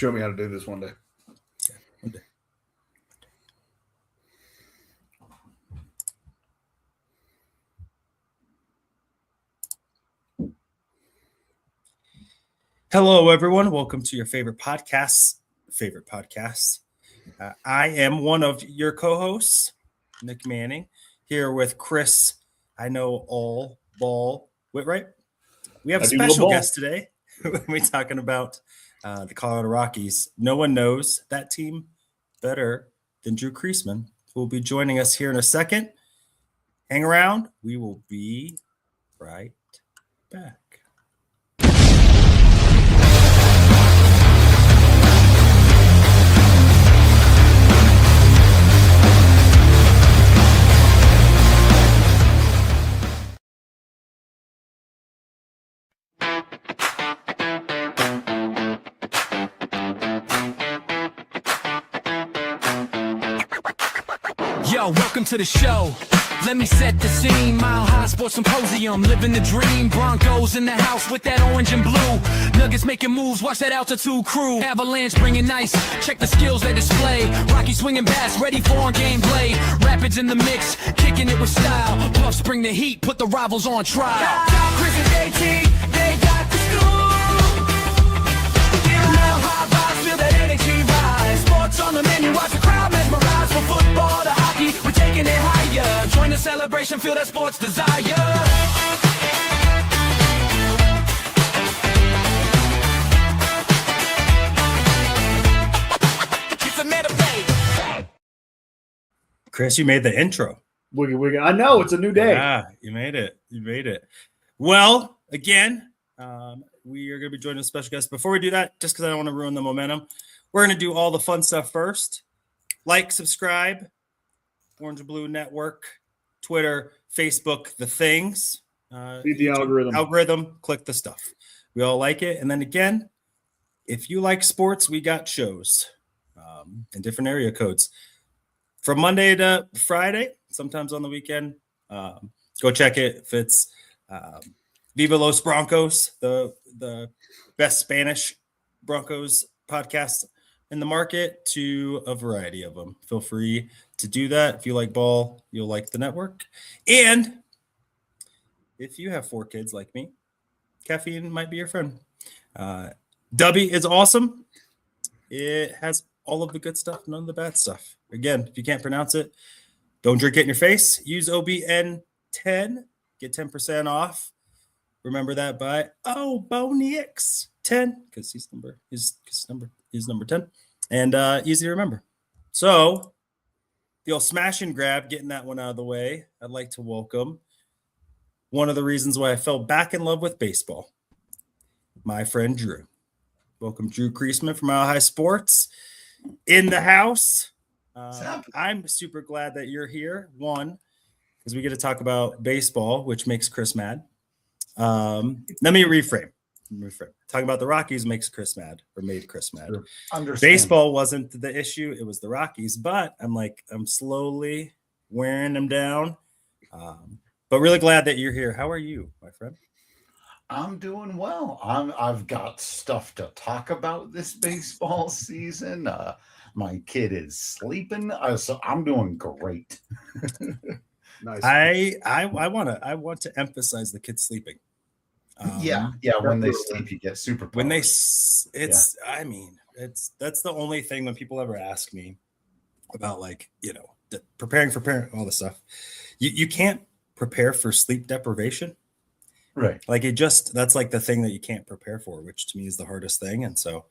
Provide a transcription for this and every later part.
show me how to do this one day. Yeah, one day. Hello, everyone. Welcome to your favorite podcast. I am one of your co-hosts, Nick Manning, here with Chris. I know all ball Whitright. We have a special guest today. We're talking about the Colorado Rockies. No one knows that team better than Drew Creasman, who will be joining us here in a second. Hang around. We will be right back. Yo, welcome to the show. Let me set the scene. Mile High Sports Symposium, living the dream. Broncos in the house with that orange and blue. Nuggets making moves, watch that altitude crew. Avalanche bringing ice, check the skills they display. Rocky swinging bats, ready for on-game play. Rapids in the mix, kicking it with style. Buffs bring the heat, put the rivals on trial. Chris and JT, they got the scoop. Mile High vibes, feel that energy rise. Sports on the menu, watch the crowd mesmerize. From football to hockey, we're taking it higher. Join the celebration, feel that sports desire. Chris, you made the intro. Wiggy, wiggy. I know, it's a new day. Yeah, you made it. Well, again, we are going to be joining a special guest. Before we do that, just because I don't want to ruin the momentum, we're going to do all the fun stuff first. Like, subscribe, Orange and Blue Network, Twitter, Facebook, the things. Feed the algorithm, click the stuff. We all like it. And then again, if you like sports, we got shows in different area codes. From Monday to Friday, sometimes on the weekend. Go check it. If it's Viva Los Broncos, the best Spanish Broncos podcast in the market, to a variety of them. Feel free to do that. If you like ball, you'll like the network. And if you have 4 kids like me, caffeine might be your friend. Dubby is awesome. It has all of the good stuff, none of the bad stuff. Again, if you can't pronounce it, don't drink it in your face. Use OBN10, get 10% off. Remember that by Bonix 10, because he's number 10, and easy to remember. So the old smash and grab, getting that one out of the way, I'd like to welcome one of the reasons why I fell back in love with baseball, my friend Drew. Welcome, Drew Creasman from Mile High Sports in the house. I'm super glad that you're here. One, because we get to talk about baseball, which makes Chris mad. Let me reframe. Talking about the Rockies makes Chris mad, or made Chris mad. Sure. Baseball wasn't the issue. It was the Rockies, but I'm slowly wearing them down. But really glad that you're here. How are you, my friend? I'm doing well. I've got stuff to talk about this baseball season. My kid is sleeping, so I'm doing great. Nice. I want to emphasize the kids sleeping. Yeah. When they sleep, you get super. When they, that's the only thing when people ever ask me about, like, preparing for parent, all this stuff. You can't prepare for sleep deprivation. Right. Like that's like the thing that you can't prepare for, which to me is the hardest thing. And so,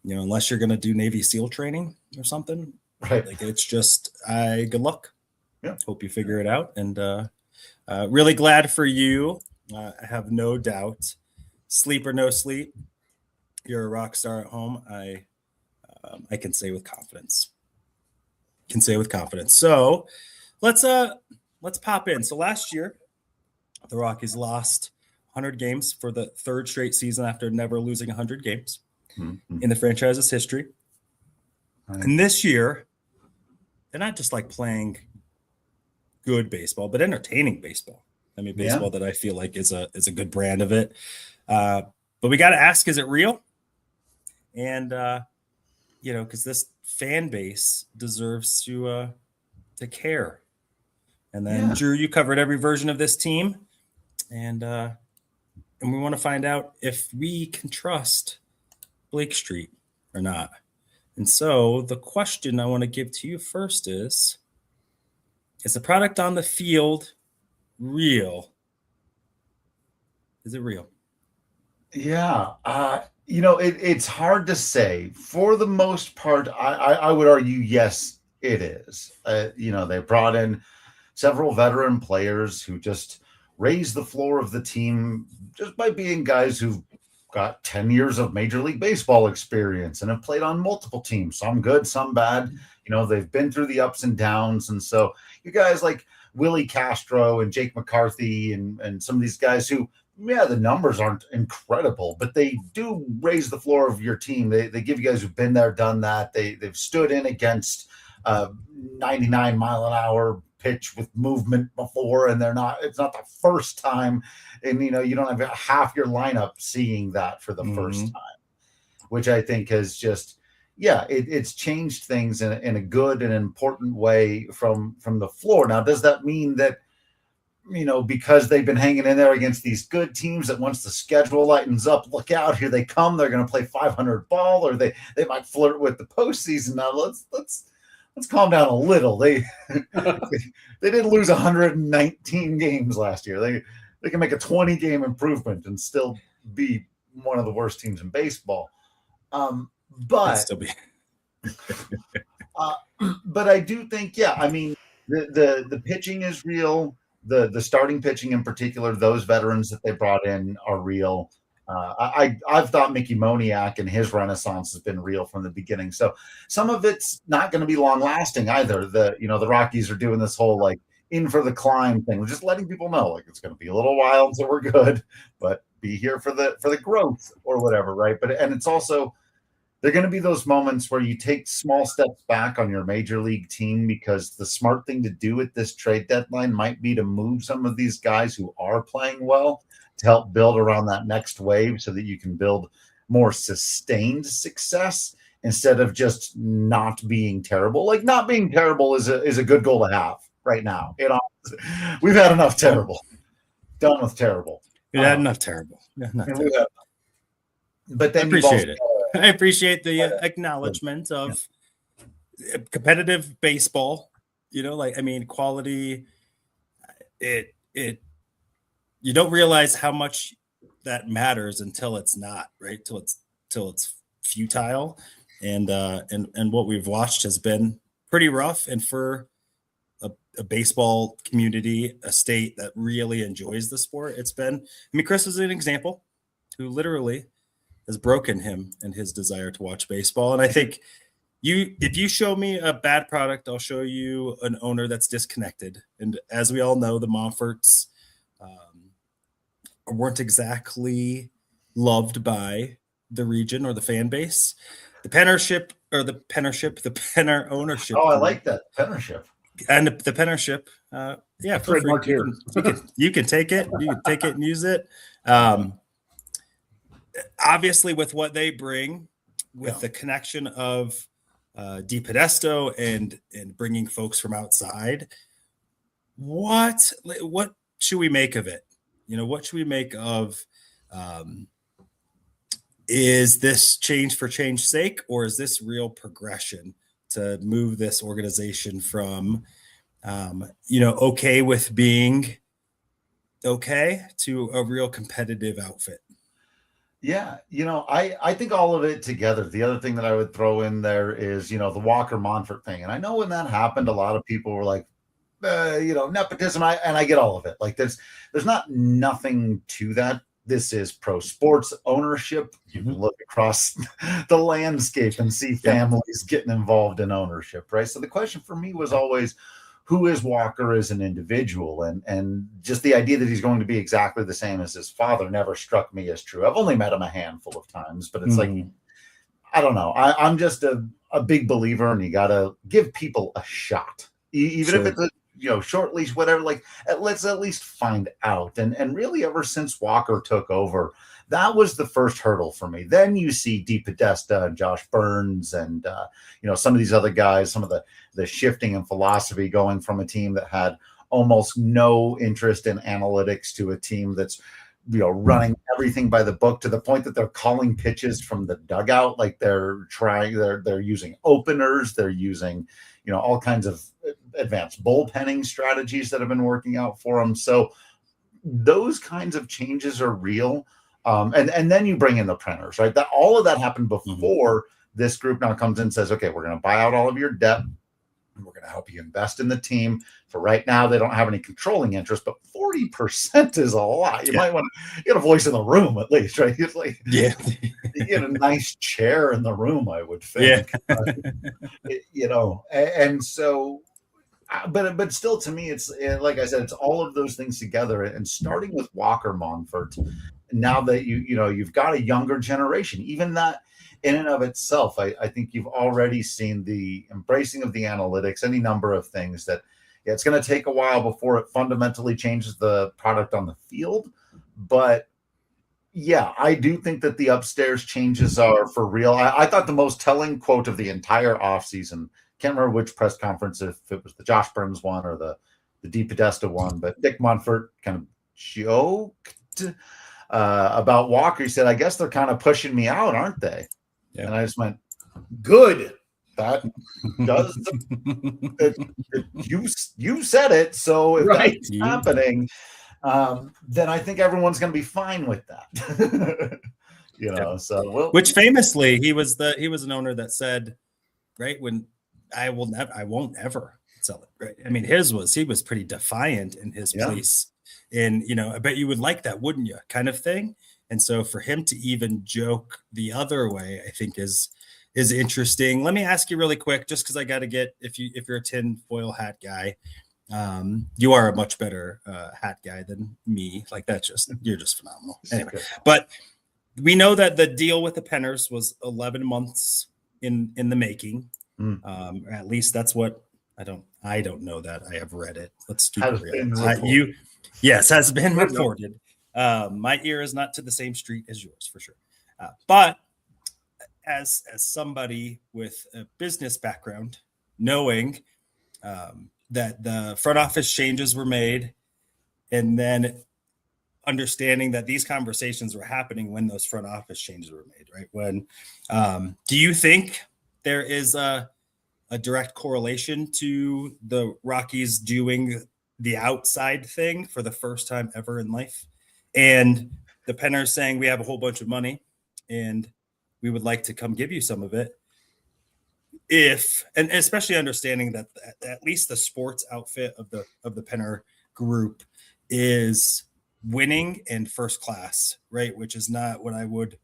unless you're going to do Navy SEAL training or something, right. Like, it's just, good luck. Yeah. Hope you figure it out. And really glad for you. I have no doubt, sleep or no sleep, you're a rock star at home. I can say with confidence. So let's pop in. So last year, the Rockies lost 100 games for the 3rd straight season after never losing 100 games in the franchise's history. Right. And this year, they're not just like playing good baseball, but entertaining baseball. I mean, baseball that I feel like is a good brand of it. But we got to ask, is it real? And because this fan base deserves to care. And then Drew, you covered every version of this team, and we want to find out if we can trust Blake Street or not. And so the question I want to give to you first is the product on the field real? Is it real? Yeah. It's hard to say. For the most part, I would argue, yes, it is. They brought in several veteran players who just raised the floor of the team just by being guys who've got 10 years of Major League Baseball experience and have played on multiple teams, some good, some bad. They've been through the ups and downs. And so you guys like Willie Castro and Jake McCarthy and some of these guys who, the numbers aren't incredible, but they do raise the floor of your team. They give you guys who've been there, done that. They've stood in against 99 mile an hour pitch with movement before, and it's not the first time. And, you don't have half your lineup seeing that for the first time, which I think has just, it's changed things in a good and important way from the floor. Now, does that mean that, because they've been hanging in there against these good teams, that once the schedule lightens up, look out, here they come, they're going to play 500 ball, or they might flirt with the postseason? Now let's calm down a little. They didn't lose 119 games last year. They can make a 20 game improvement and still be one of the worst teams in baseball. But still be. But I do think, the pitching is real. The starting pitching in particular, those veterans that they brought in are real. I've thought Mickey Moniak and his renaissance has been real from the beginning. So some of it's not going to be long lasting either. The Rockies are doing this whole like in for the climb thing. We're just letting people know like it's going to be a little while until we're good, but be here for the growth or whatever, right? And it's also, there are going to be those moments where you take small steps back on your major league team, because the smart thing to do at this trade deadline might be to move some of these guys who are playing well to help build around that next wave so that you can build more sustained success instead of just not being terrible. Like, not being terrible is a good goal to have right now. We've had enough terrible. Done with terrible. We've had enough terrible. Yeah, but then I appreciate the acknowledgement of competitive baseball. Quality. You don't realize how much that matters until it's not, right? Till it's futile, and what we've watched has been pretty rough. And for a baseball community, a state that really enjoys the sport, it's been. Chris is an example who literally has broken him and his desire to watch baseball. And I think if you show me a bad product, I'll show you an owner that's disconnected. And as we all know, the Monforts weren't exactly loved by the region or the fan base. The Pennership, the Penner ownership. Oh, I like that, Pennership. And the Pennership, for free. You can take it. You can take it and use it. Obviously, with what they bring, with the connection of DiPodesto and bringing folks from outside, what should we make of it? What should we make of? Is this change for change's sake, or is this real progression to move this organization from, okay with being okay to a real competitive outfit? Yeah, I think all of it together. The other thing that I would throw in there is, the Walker Monfort thing. And I know when that happened, a lot of people were like, nepotism. And I get all of it. Like there's not nothing to that. This is pro sports ownership. You can look across the landscape and see families getting involved in ownership, right? So the question for me was always, who is Walker as an individual? And just the idea that he's going to be exactly the same as his father never struck me as true. I've only met him a handful of times, but it's like, I don't know. I'm just a big believer, and you got to give people a shot, even if it's a short leash, whatever. Like, let's at least find out. And really, ever since Walker took over, that was the first hurdle for me. Then you see DePodesta and Josh Burns and some of these other guys, some of the shifting in philosophy, going from a team that had almost no interest in analytics to a team that's running everything by the book, to the point that they're calling pitches from the dugout. Like they're using openers, they're using all kinds of advanced bullpenning strategies that have been working out for them. So those kinds of changes are real. And then you bring in the printers, right? That all of that happened before this group now comes in and says, okay, we're going to buy out all of your debt. We're going to help you invest in the team. For right now, they don't have any controlling interest, but 40% is a lot. You might want to get a voice in the room at least, right? It's like, you get a nice chair in the room, I would think. And so, but still, to me, it's like I said, it's all of those things together. And starting with Walker Monfort, now that you've got a younger generation, even that in and of itself, I think you've already seen the embracing of the analytics, any number of things that it's going to take a while before it fundamentally changes the product on the field. But yeah, I do think that the upstairs changes are for real. I thought the most telling quote of the entire offseason, can't remember which press conference, if it was the Josh Burns one or the DePodesta one, but Dick Monfort kind of joked about Walker. He said, I guess they're kind of pushing me out, aren't they? Yeah. And I just went, good. That does you said it. So if that's happening, then I think everyone's going to be fine with that. So which famously he was an owner that said, right, when I won't ever sell it. Right. I mean, he was pretty defiant in his place. And, I bet you would like that, wouldn't you? Kind of thing. And so for him to even joke the other way, I think is interesting. Let me ask you really quick, just because I got to get, if you're a tin foil hat guy, you are a much better hat guy than me. Like you're just phenomenal. Anyway, but we know that the deal with the Penners was 11 months in the making. At least that's what I don't know that. I have read it. Let's keep it real. Yes, has been reported. My ear is not to the same street as yours for sure. But as somebody with a business background, knowing that the front office changes were made, and then understanding that these conversations were happening when those front office changes were made, right? When do you think there is a direct correlation to the Rockies doing the outside thing for the first time ever in life, and the Penners saying, we have a whole bunch of money and we would like to come give you some of it? And especially understanding that at least the sports outfit of the Penner group is winning and first class, right? Which is not what I would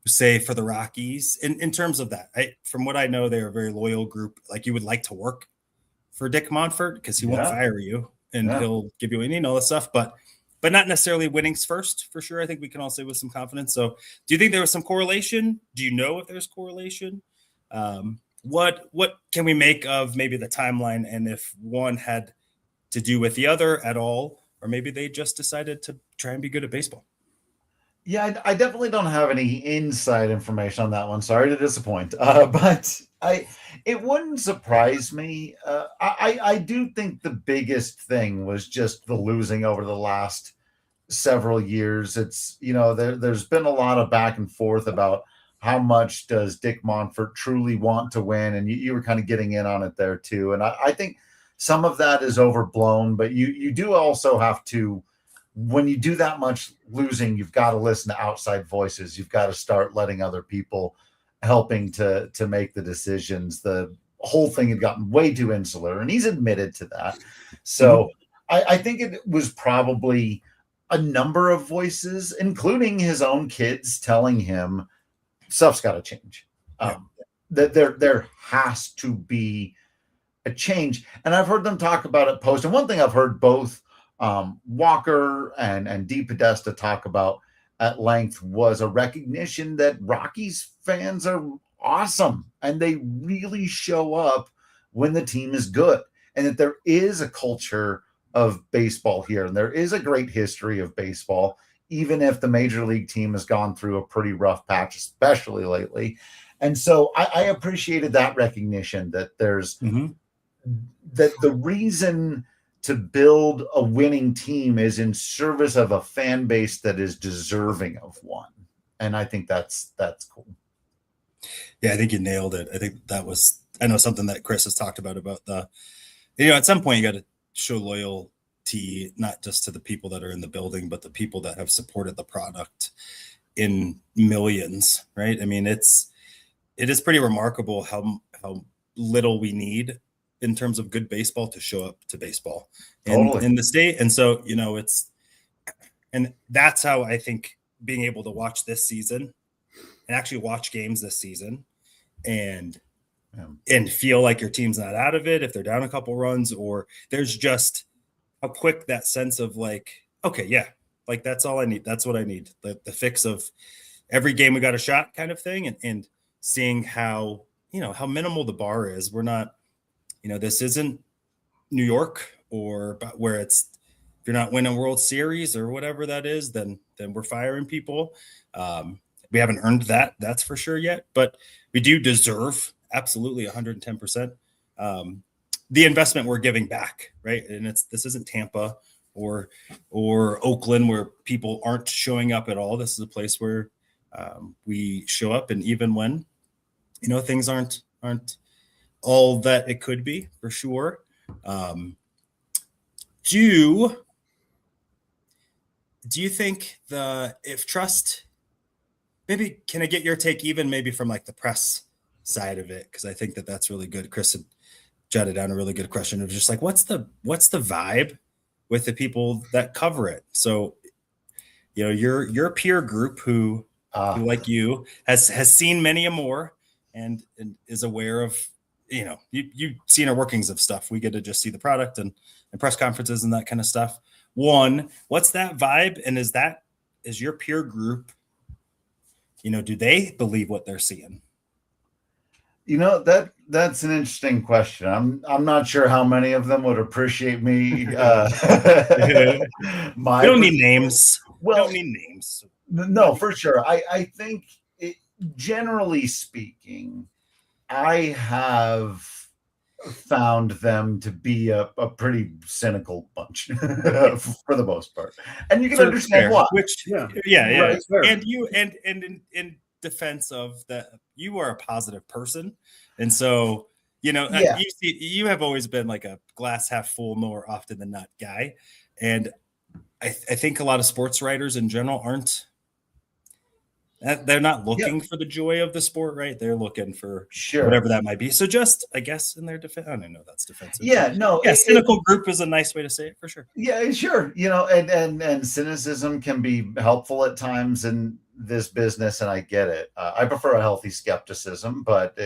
say for the Rockies in terms of that. From what I know, they're a very loyal group. Like, you would like to work for Dick Monfort because he won't fire you and he'll give you all this stuff, but not necessarily winnings first, for sure. I think we can all say with some confidence. So do you think there was some correlation? Do you know if there's correlation? What can we make of maybe the timeline, and if one had to do with the other at all, or maybe they just decided to try and be good at baseball? Yeah, I definitely don't have any inside information on that one. Sorry to disappoint. But it wouldn't surprise me. I do think the biggest thing was just the losing over the last several years. It's, there's been a lot of back and forth about how much does Dick Monfort truly want to win? And you were kind of getting in on it there too. And I think some of that is overblown, but you do also have to, when you do that much losing, you've got to listen to outside voices. You've got to start letting other people helping to make the decisions. The whole thing had gotten way too insular, and he's admitted to that. So I think it was probably a number of voices, including his own kids, telling him stuff's got to change. That there has to be a change. And I've heard them talk about it post. And one thing I've heard both Walker and DePodesta talk about at length was a recognition that Rockies fans are awesome and they really show up when the team is good, and that there is a culture of baseball here and there is a great history of baseball, even if the major league team has gone through a pretty rough patch, especially lately. And so I appreciated that recognition that there's that the reason to build a winning team is in service of a fan base that is deserving of one. And I think that's cool. Yeah, I think you nailed it. I think that was, I know, something that Chris has talked about the, at some point you got to show loyalty, not just to the people that are in the building, but the people that have supported the product in millions, right? I mean, it is pretty remarkable how little we need in terms of good baseball to show up to baseball in the state. And so, and that's how I think being able to watch this season and actually watch games this season and feel like your team's not out of it if they're down a couple runs, or there's just how quick that sense of like, okay, yeah, like that's all I need. That's what I need. The fix of every game we got a shot kind of thing, and seeing how, how minimal the bar is. We're not, this isn't New York or where it's, if you're not winning World Series or whatever that is, then we're firing people. We haven't earned that, that's for sure yet, but we do deserve absolutely 110% the investment we're giving back, right? And this isn't Tampa or Oakland where people aren't showing up at all. This is a place where we show up, and even when things aren't all that it could be, for sure. Do you think if trust, maybe can I get your take even maybe from like the press side of it? Because I think that's really good. Chris had jotted down a really good question of just like, what's the vibe with the people that cover it? So, your peer group who like you has seen many a more and is aware of, you've seen our workings of stuff. We get to just see the product and press conferences and that kind of stuff. One, what's that vibe? And is your peer group, do they believe what they're seeing? That's an interesting question. I'm not sure how many of them would appreciate me. We don't need names. Well, we don't need names. No, for sure. I think generally speaking, I have found them to be a pretty cynical bunch for the most part, and you can understand why. Which, yeah. And you, and in defense of that, you are a positive person, and so you have always been like a glass half full more often than not guy, and I think a lot of sports writers in general aren't. They're not looking for the joy of the sport, right? They're looking for whatever that might be. So just, I guess, in their defense, I don't know that's defensive. Yeah, no. Cynical group is a nice way to say it, for sure. Yeah, sure. And cynicism can be helpful at times in this business, and I get it. I prefer a healthy skepticism, but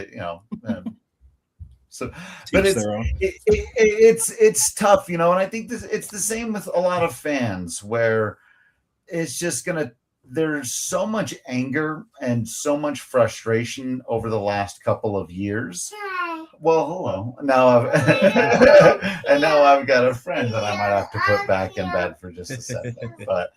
so, but it's tough, and I think it's the same with a lot of fans where it's just there's so much anger and so much frustration over the last couple of years. Well, hello. Now I've got a friend that I might have to put back in bed for just a second. But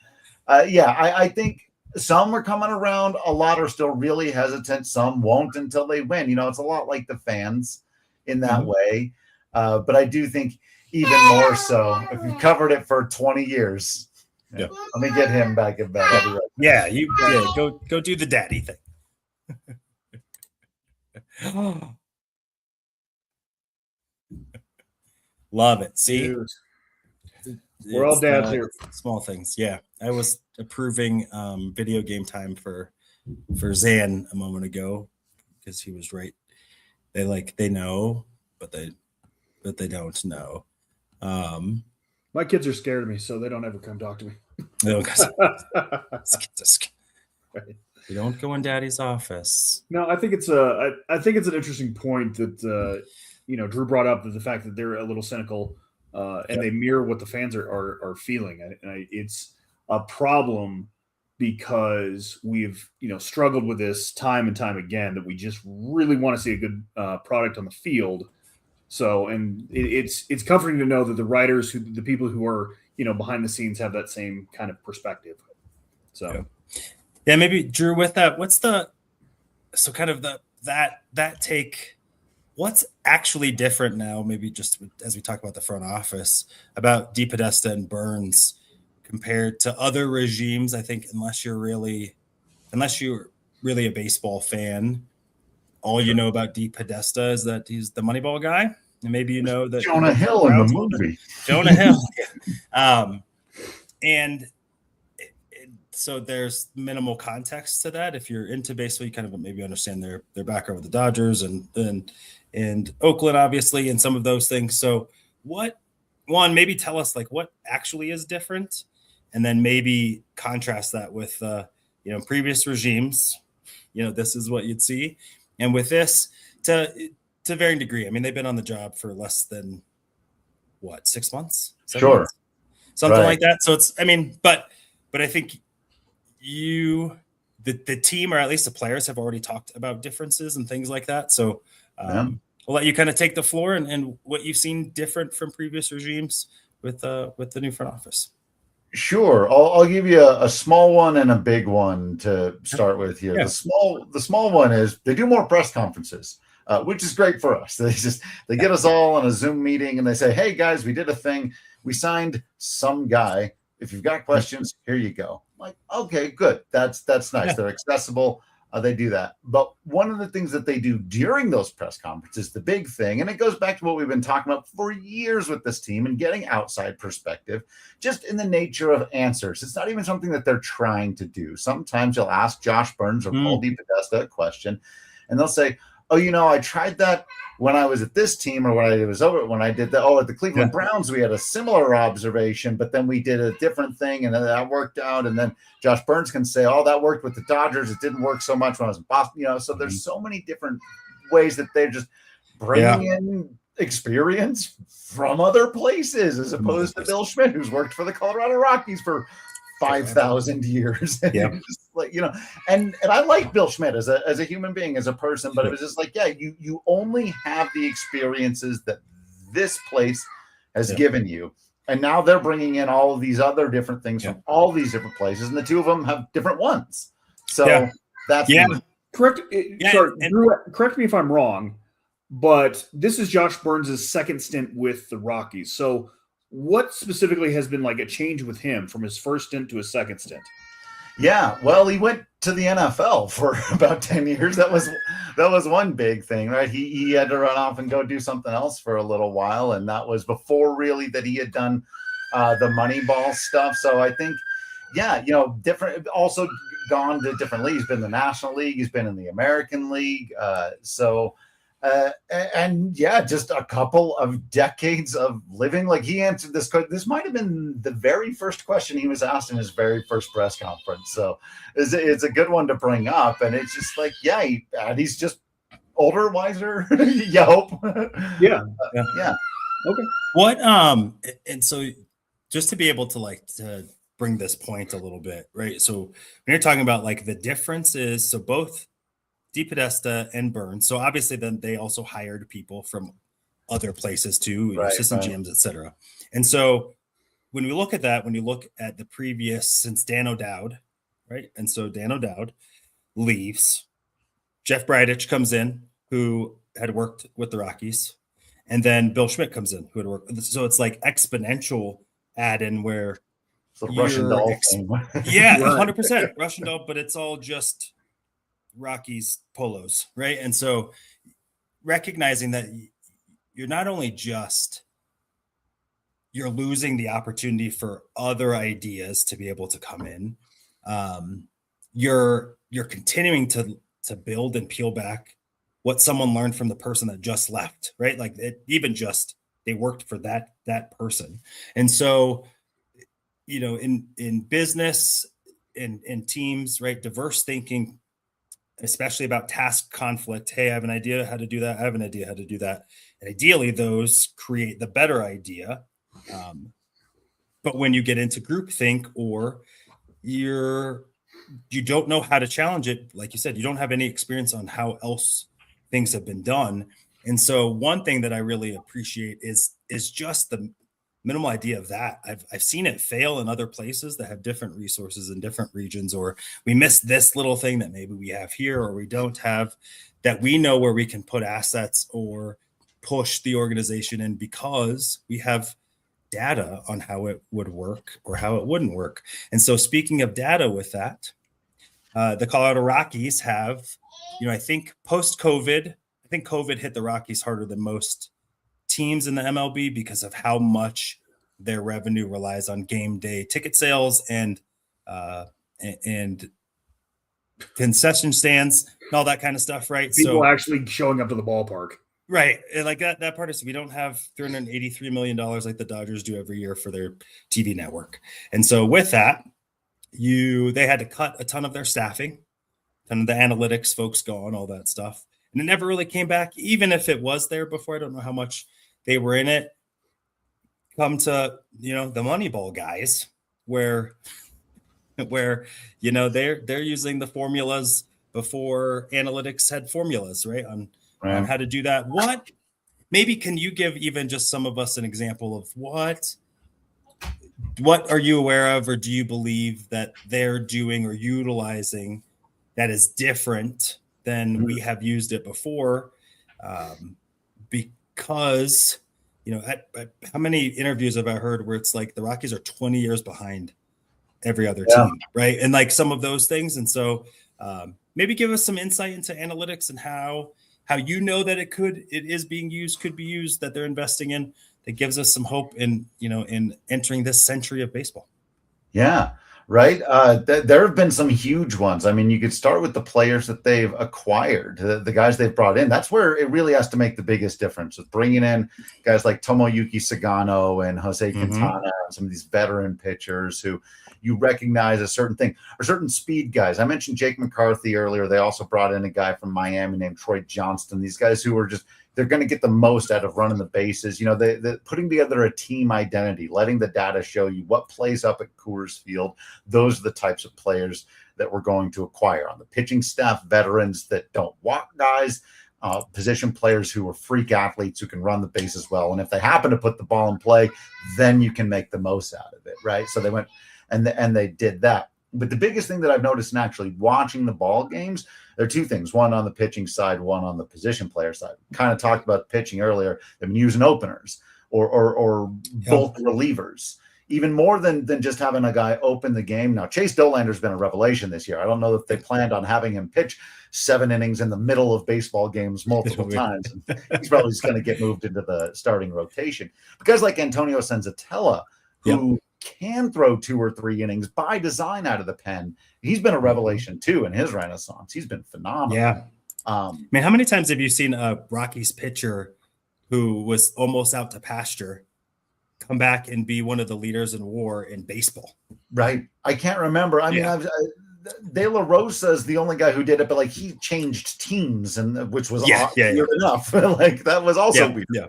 I think some are coming around. A lot are still really hesitant. Some won't until they win. It's a lot like the fans in that way. But I do think even more so if you've covered it for 20 years. Yeah. Let me get him back in bed. I'll be right back. Go do the daddy thing. Love it. See, we're all dads here. Small things. Yeah, I was approving video game time for Zan a moment ago because he was right. They know, but they don't know. My kids are scared of me, so they don't ever come talk to me. No, you don't go in Daddy's office. No, I think it's an interesting point that Drew brought up, the fact that they're a little cynical and they mirror what the fans are feeling. And it's a problem because we've struggled with this time and time again, that we just really want to see a good product on the field. So, and it's comforting to know that the writers, the people who are, behind the scenes have that same kind of perspective. So, yeah, maybe Drew, with that, what's the kind of that take? What's actually different now? Maybe just as we talk about the front office, about DePodesta and Burns compared to other regimes. I think unless you're really a baseball fan, all you know about DePodesta is that he's the Moneyball guy, and maybe you know that Jonah Hill in the movie. Jonah Hill, and so there's minimal context to that. If you're into baseball, you kind of maybe understand their background with the Dodgers and Oakland, obviously, and some of those things. So maybe tell us like what actually is different, and then maybe contrast that with previous regimes. This is what you'd see, and with this to varying degree. I mean, they've been on the job for less than 6 months, 7 months? Something like that. So it's, I mean, but I think the team, or at least the players, have already talked about differences and things like that. So we'll let you kind of take the floor and what you've seen different from previous regimes with the new front office. Sure. I'll give you a small one and a big one to start with here. Yeah. The small one is they do more press conferences, which is great for us. They get us all on a Zoom meeting and they say, hey guys, we did a thing. We signed some guy. If you've got questions, here you go. I'm like, okay, good. That's nice. Yeah. They're accessible. They do that. But one of the things that they do during those press conferences, the big thing, and it goes back to what we've been talking about for years with this team and getting outside perspective, just in the nature of answers. It's not even something that they're trying to do. Sometimes you'll ask Josh Burns or Paul DePodesta a question, and they'll say, oh, I tried that when I was at this team, or when I did that. Oh, at the Cleveland Browns, we had a similar observation, but then we did a different thing, and then that worked out. And then Josh Burns can say, oh, that worked with the Dodgers. It didn't work so much when I was in Boston. So there's so many different ways that they're just bringing in experience from other places, as opposed to Bill Schmidt, who's worked for the Colorado Rockies for 5,000 years. And I like Bill Schmidt as a human being, as a person, but it was just like, you only have the experiences that this place has given you. And now they're bringing in all of these other different things from all these different places, and the two of them have different ones. So that's correct. Drew, correct me if I'm wrong, but this is Josh Burns' second stint with the Rockies. So what specifically has been like a change with him from his first stint to his second stint? Yeah, well, he went to the NFL for about 10 years. That was one big thing, right? He had to run off and go do something else for a little while, and that was before really that he had done the Moneyball stuff. So I think, different. Also gone to different leagues. Been in the National League. He's been in the American League. Just a couple of decades of living. Like, he answered this. This might have been the very first question he was asked in his very first press conference. So it's a good one to bring up. And it's just like, he's just older, wiser. You hope. Yeah. Okay. What and so just to be able to bring this point a little bit, right? So when you're talking about like the differences, so both DePodesta and Burns. So obviously then they also hired people from other places too, assistant GMs, etc. And so when we look at that, when you look at the previous, since Dan O'Dowd, right? And so Dan O'Dowd leaves. Jeff Bridich comes in, who had worked with the Rockies. And then Bill Schmidt comes in, who had worked. So it's like exponential add in where Russian doll thing. 100% Russian doll, but it's all just Rockies polos, right? And so recognizing that you're not only just you're losing the opportunity for other ideas to be able to come in, you're continuing to build and peel back what someone learned from the person that just left, right? Like they worked for that person. And so in business, in teams, right, diverse thinking, especially about task conflict. Hey, I have an idea how to do that. I have an idea how to do that. And ideally, those create the better idea. But when you get into groupthink, or you don't know how to challenge it, like you said, you don't have any experience on how else things have been done. And so one thing that I really appreciate is just minimal idea of that. I've seen it fail in other places that have different resources in different regions, or we missed this little thing that maybe we have here or we don't have, that we know where we can put assets or push the organization in because we have data on how it would work or how it wouldn't work. And so speaking of data with that, the Colorado Rockies have, I think post-COVID, I think COVID hit the Rockies harder than most teams in the MLB because of how much their revenue relies on game day ticket sales and concession stands and all that kind of stuff, right? People actually showing up to the ballpark. Right. And like that part is, we don't have $383 million like the Dodgers do every year for their TV network. And so with that, they had to cut a ton of their staffing, a ton of the analytics folks gone, all that stuff. And it never really came back, even if it was there before. I don't know how much they were in it. Come to, the Moneyball guys where they're using the formulas before analytics had formulas, right? On how to do that. Maybe can you give even just some of us an example of what are you aware of, or do you believe that they're doing or utilizing that is different than we have used it before? Because, how many interviews have I heard where it's like the Rockies are 20 years behind every other team, right? And like some of those things. And so maybe give us some insight into analytics and how that it is being used, could be used, that they're investing in, that gives us some hope in entering this century of baseball. Yeah, right. There have been some huge ones. I mean, you could start with the players that they've acquired, the guys they've brought in. That's where it really has to make the biggest difference, with bringing in guys like Tomoyuki Sagano and Jose Quintana, and some of these veteran pitchers who you recognize a certain thing, or certain speed guys. I mentioned Jake McCarthy earlier. They also brought in a guy from Miami named Troy Johnston. These guys who are they're going to get the most out of running the bases. They're putting together a team identity, letting the data show you what plays up at Coors Field. Those are the types of players that we're going to acquire on the pitching staff. Veterans that don't walk guys, position players who are freak athletes who can run the bases well. And if they happen to put the ball in play, then you can make the most out of it, right? So they went and they did that. But the biggest thing that I've noticed in actually watching the ball games, there are two things: one on the pitching side, one on the position player side. Kind of talked about pitching earlier. They've been using openers or both relievers, even more than just having a guy open the game. Now, Chase Dolander's been a revelation this year. I don't know if they planned on having him pitch 7 innings in the middle of baseball games multiple times. And he's probably just going to get moved into the starting rotation. But guys like Antonio Senzatella, who can throw 2 or 3 innings by design out of the pen. He's been a revelation too in his renaissance. He's been phenomenal. Yeah. How many times have you seen a Rockies pitcher who was almost out to pasture come back and be one of the leaders in WAR in baseball? Right. I can't remember. I mean, De La Rosa is the only guy who did it, but like he changed teams, and which was weird enough. Like that was also weird. Yeah.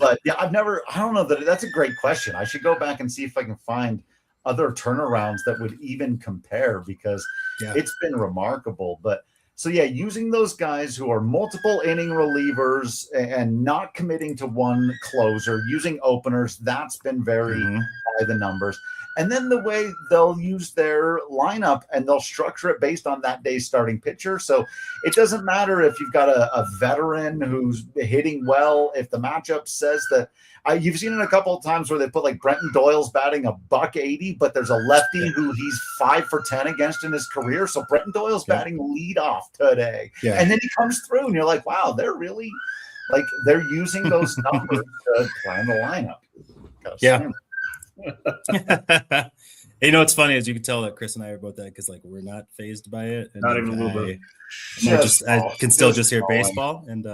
But yeah, I don't know that's a great question. I should go back and see if I can find other turnarounds that would even compare, because it's been remarkable. But so using those guys who are multiple inning relievers and not committing to one closer, using openers, that's been very by the numbers. And then the way they'll use their lineup, and they'll structure it based on that day's starting pitcher. So it doesn't matter if you've got a veteran who's hitting well. If the matchup says that, you've seen it a couple of times where they put like Brenton Doyle's batting $180, but there's a lefty who he's 5 for 10 against in his career. So Brenton Doyle's batting lead off today. Yeah. And then he comes through and you're like, wow, they're really they're using those numbers to plan the lineup. Yeah. It's funny, as you can tell that Chris and I are both that, because we're not phased by it. And not even a little bit. I can still just hear baseball, and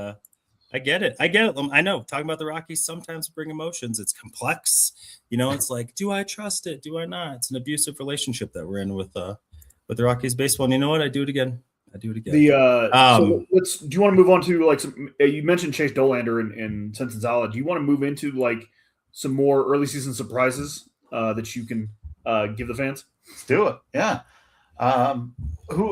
I get it. I know talking about the Rockies sometimes bring emotions. It's complex. It's like, do I trust it? Do I not? It's an abusive relationship that we're in with the Rockies baseball. And you know what? I do it again. So do you want to move on to you mentioned Chase Dolander and Senzatella. Do you want to move into some more early season surprises that you can give the fans? Let's do it. Yeah.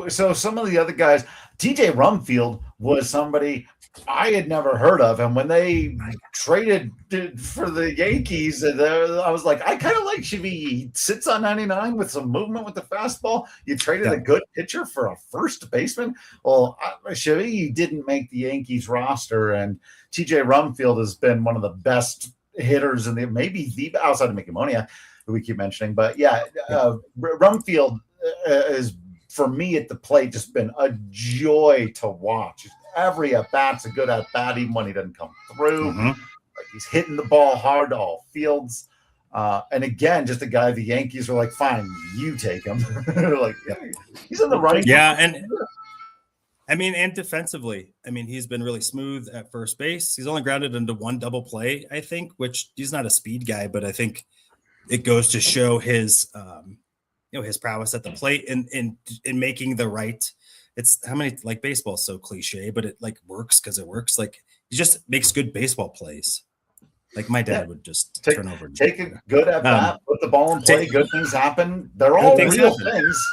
So some of the other guys, TJ Rumfield was somebody I had never heard of. And when they traded for the Yankees, I was like, I kind of like Chevy. He sits on 99 with some movement with the fastball. You traded a good pitcher for a first baseman. Well, Chevy didn't make the Yankees roster, and TJ Rumfield has been one of the best hitters in maybe the outside of Mickey Monia, who we keep mentioning. But Rumfield is, for me at the plate, just been a joy to watch. Every at bat's a good at bat, even when he doesn't come through. Like, he's hitting the ball hard to all fields. And again, just a guy the Yankees are like, fine, you take him. Like, he's in the running. Yeah, and I mean, and defensively, I mean, he's been really smooth at first base. He's only grounded into one double play, I think, which he's not a speed guy, but I think it goes to show his his prowess at the plate in making the right. It's how many, like, baseball's so cliche, but it like works because it works. Like, he just makes good baseball plays. Like my dad would just turn over. Take a good at bat, put the ball in play, good things happen. They're all real things.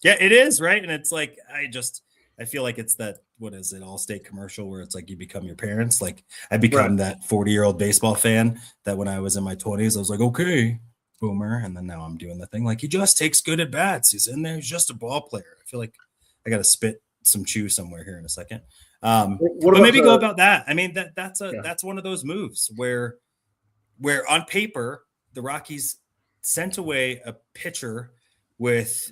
Yeah, it is, right? And it's like, I feel like it's that, what is it, Allstate commercial where it's like you become your parents. Like, I become that 40-year-old baseball fan that when I was in my 20s, I was like, okay, boomer. And then now I'm doing the thing like, he just takes good at bats. He's in there. He's just a ball player. I feel like I got to spit some chew somewhere here in a second. But maybe go about that. I mean, that's one of those moves where on paper, the Rockies sent away a pitcher with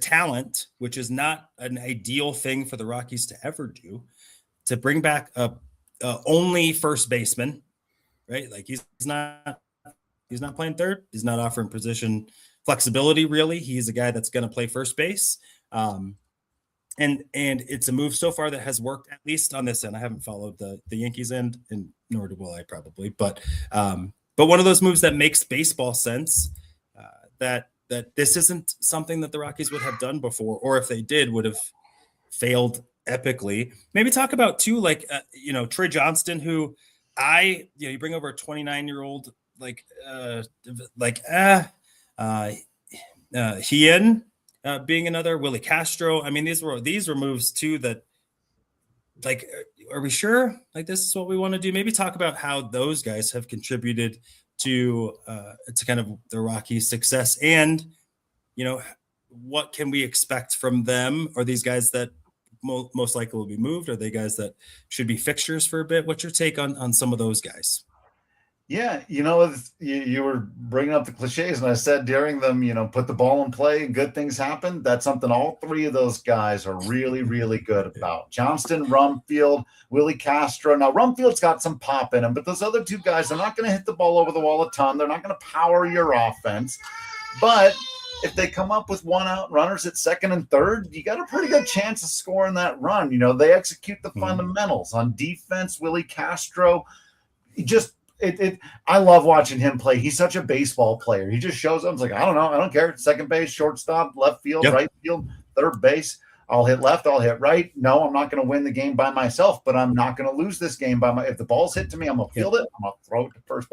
talent, which is not an ideal thing for the Rockies to ever do, to bring back a only first baseman, right? Like, he's not playing third. He's not offering position flexibility, really. He's a guy that's going to play first base. And it's a move so far that has worked, at least on this end. I haven't followed the Yankees end, and nor will I probably, but one of those moves that makes baseball sense, that this isn't something that the Rockies would have done before, or if they did, would have failed epically. Maybe talk about too, like, Trey Johnston, who you bring over a 29-year-old, Hien, being another, Willie Castro. I mean, these were moves too that, like, are we sure like this is what we want to do? Maybe talk about how those guys have contributed to kind of the Rockies' success, and what can we expect from them? Are these guys that most likely will be moved? Are they guys that should be fixtures for a bit? What's your take on some of those guys? Yeah, you were bringing up the cliches, and I said during them, put the ball in play and good things happen. That's something all three of those guys are really, really good about. Johnston, Rumfield, Willie Castro. Now, Rumfield's got some pop in him, but those other two guys, they're not going to hit the ball over the wall a ton. They're not going to power your offense. But if they come up with one-out runners at second and third, you got a pretty good chance of scoring that run. They execute the fundamentals. On defense, Willie Castro, I love watching him play. He's such a baseball player. He just shows up. It's like, I don't know. I don't care. Second base, shortstop, left field, right field, third base. I'll hit left. I'll hit right. No, I'm not going to win the game by myself, but I'm not going to lose this game if the ball's hit to me, I'm going to field it. I'm going to throw it to first.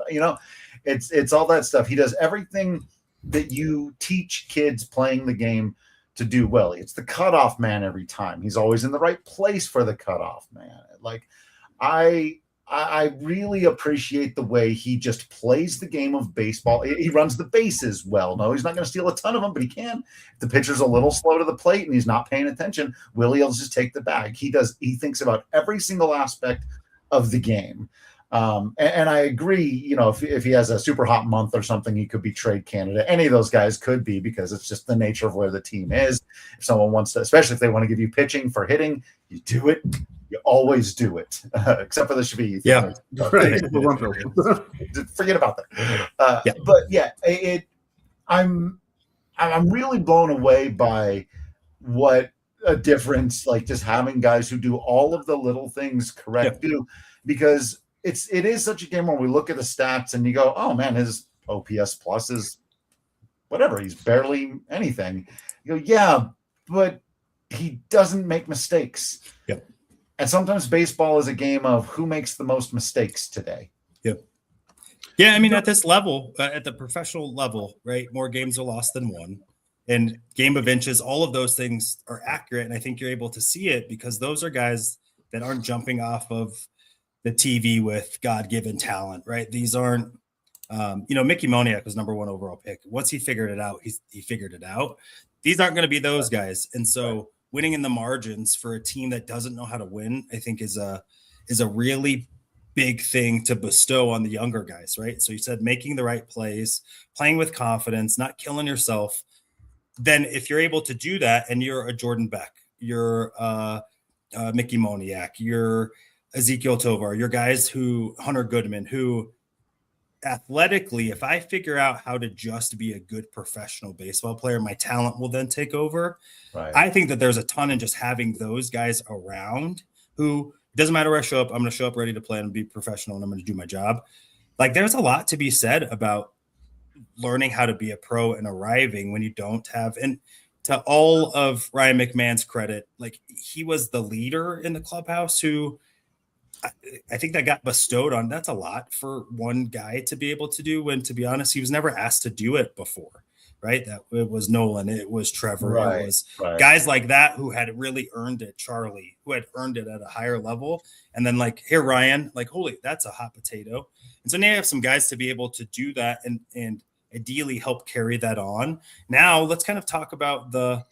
It's all that stuff. He does everything that you teach kids playing the game to do well. It's the cutoff man every time. He's always in the right place for the cutoff man. Like, I really appreciate the way he just plays the game of baseball. He runs the bases well. No, he's not going to steal a ton of them, but he can. If the pitcher's a little slow to the plate and he's not paying attention, Willie will just take the bag. He thinks about every single aspect of the game. And I agree, if he has a super hot month or something, he could be trade candidate. Any of those guys could be, because it's just the nature of where the team is. If someone wants to, especially if they want to give you pitching for hitting, you do it. You always do it, except for the Chevy. Yeah, right. Forget about that. But yeah, I'm really blown away by what a difference, like, just having guys who do all of the little things correct do, because it is such a game where we look at the stats and you go, oh man, his OPS plus is whatever. He's barely anything. You go, yeah, but he doesn't make mistakes. Yep. And sometimes baseball is a game of who makes the most mistakes today. Yep. Yeah, I mean, at this level, at the professional level, right, more games are lost than won. And game of inches, all of those things are accurate. And I think you're able to see it because those are guys that aren't jumping off of the TV with God-given talent, right? These aren't, Mickey Moniak was number 1 overall pick. Once he figured it out, he figured it out. These aren't going to be those guys. And so winning in the margins for a team that doesn't know how to win, I think is a really big thing to bestow on the younger guys, right? So you said making the right plays, playing with confidence, not killing yourself. Then if you're able to do that and you're a Jordan Beck, you're Mickey Moniak, you're Ezekiel Tovar, you're guys Hunter Goodman, who athletically, if I figure out how to just be a good professional baseball player, my talent will then take over. Right. I think that there's a ton in just having those guys around who doesn't matter where I show up, I'm going to show up ready to play and be professional and I'm going to do my job. Like there's a lot to be said about learning how to be a pro and arriving when you don't have, and to all of Ryan McMahon's credit, like he was the leader in the clubhouse who I think that got bestowed on. That's a lot for one guy to be able to do when, to be honest, he was never asked to do it before, right? That it was Nolan, it was Trevor, it was guys like that who had really earned it, Charlie, who had earned it at a higher level. And then like, here, Ryan, like, holy, that's a hot potato. And so now you have some guys to be able to do that and ideally help carry that on. Now let's kind of talk about the,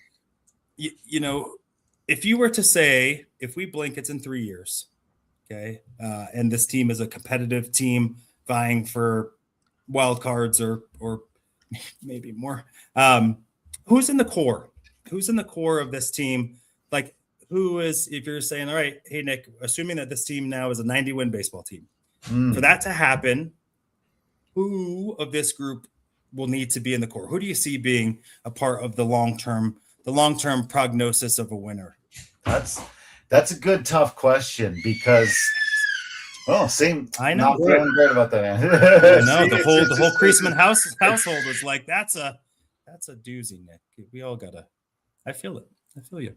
if you were to say, if we blink, it's in 3 years. Okay. And this team is a competitive team vying for wild cards or maybe more. Who's in the core? Who's in the core of this team? Like who is, if you're saying, all right, hey, Nick, assuming that this team now is a 90-win baseball team, for that to happen, who of this group will need to be in the core? Who do you see being a part of the long-term prognosis of a winner? That's a good, tough question because, I know. Not feeling great about that. I know the whole Creasman household is like, that's a doozy, Nick. We all gotta. I feel it. I feel you.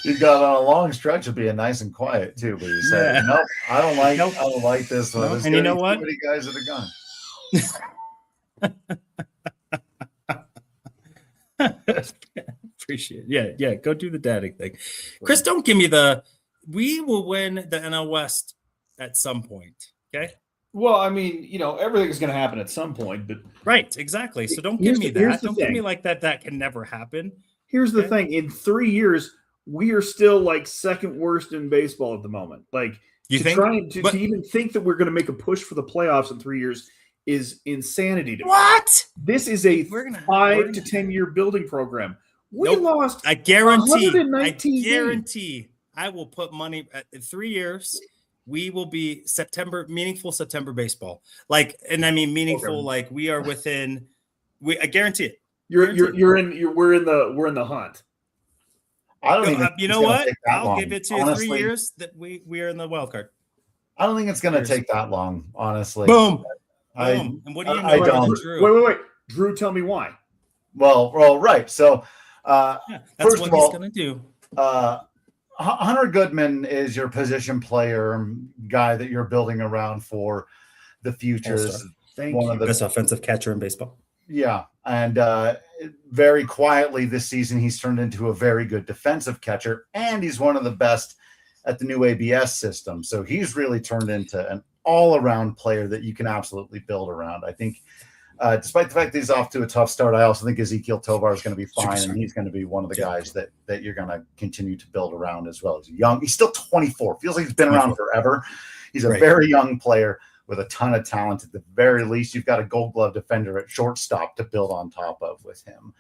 You got on a long stretch of being nice and quiet too, but you said, "Nope, I don't like this one." Nope. And you know what? Too many guys that are gone. Appreciate it. Yeah. Go do the dadding thing. Chris, don't give me we will win the NL West at some point. Okay. Well, I mean, everything's going to happen at some point, but right, exactly. So don't give me that. Don't give me like that. That can never happen. Here's the thing: in 3 years, we are still like second worst in baseball at the moment. Like you think to even think that we're going to make a push for the playoffs in 3 years is insanity to me. What? This is a 5 to 10 year building program. We lost. I guarantee. I will put money in 3 years. We will be meaningful September baseball. Like, and I mean meaningful. Like we are within. I guarantee it. We're in the hunt. I don't even. You know what? I'll give it to you. Honestly, 3 years that we are in the wild card. I don't think it's going to take that long. Honestly. Boom. And what do you know? I don't. Drew? Wait. Drew, tell me why. Well, right. So, that's first what of all, he's going to do. Hunter Goodman is your position player guy that you're building around for the futures. One of the best offensive catcher in baseball. Yeah, and very quietly this season, he's turned into a very good defensive catcher, and he's one of the best at the new ABS system. So he's really turned into an all-around player that you can absolutely build around. I think, despite the fact that he's off to a tough start, I also think Ezekiel Tovar is going to be fine, and he's going to be one of the guys that you're going to continue to build around as well. He's young. He's still 24. Feels like he's been around forever. He's a very young player with a ton of talent. At the very least, you've got a Gold Glove defender at shortstop to build on top of with him.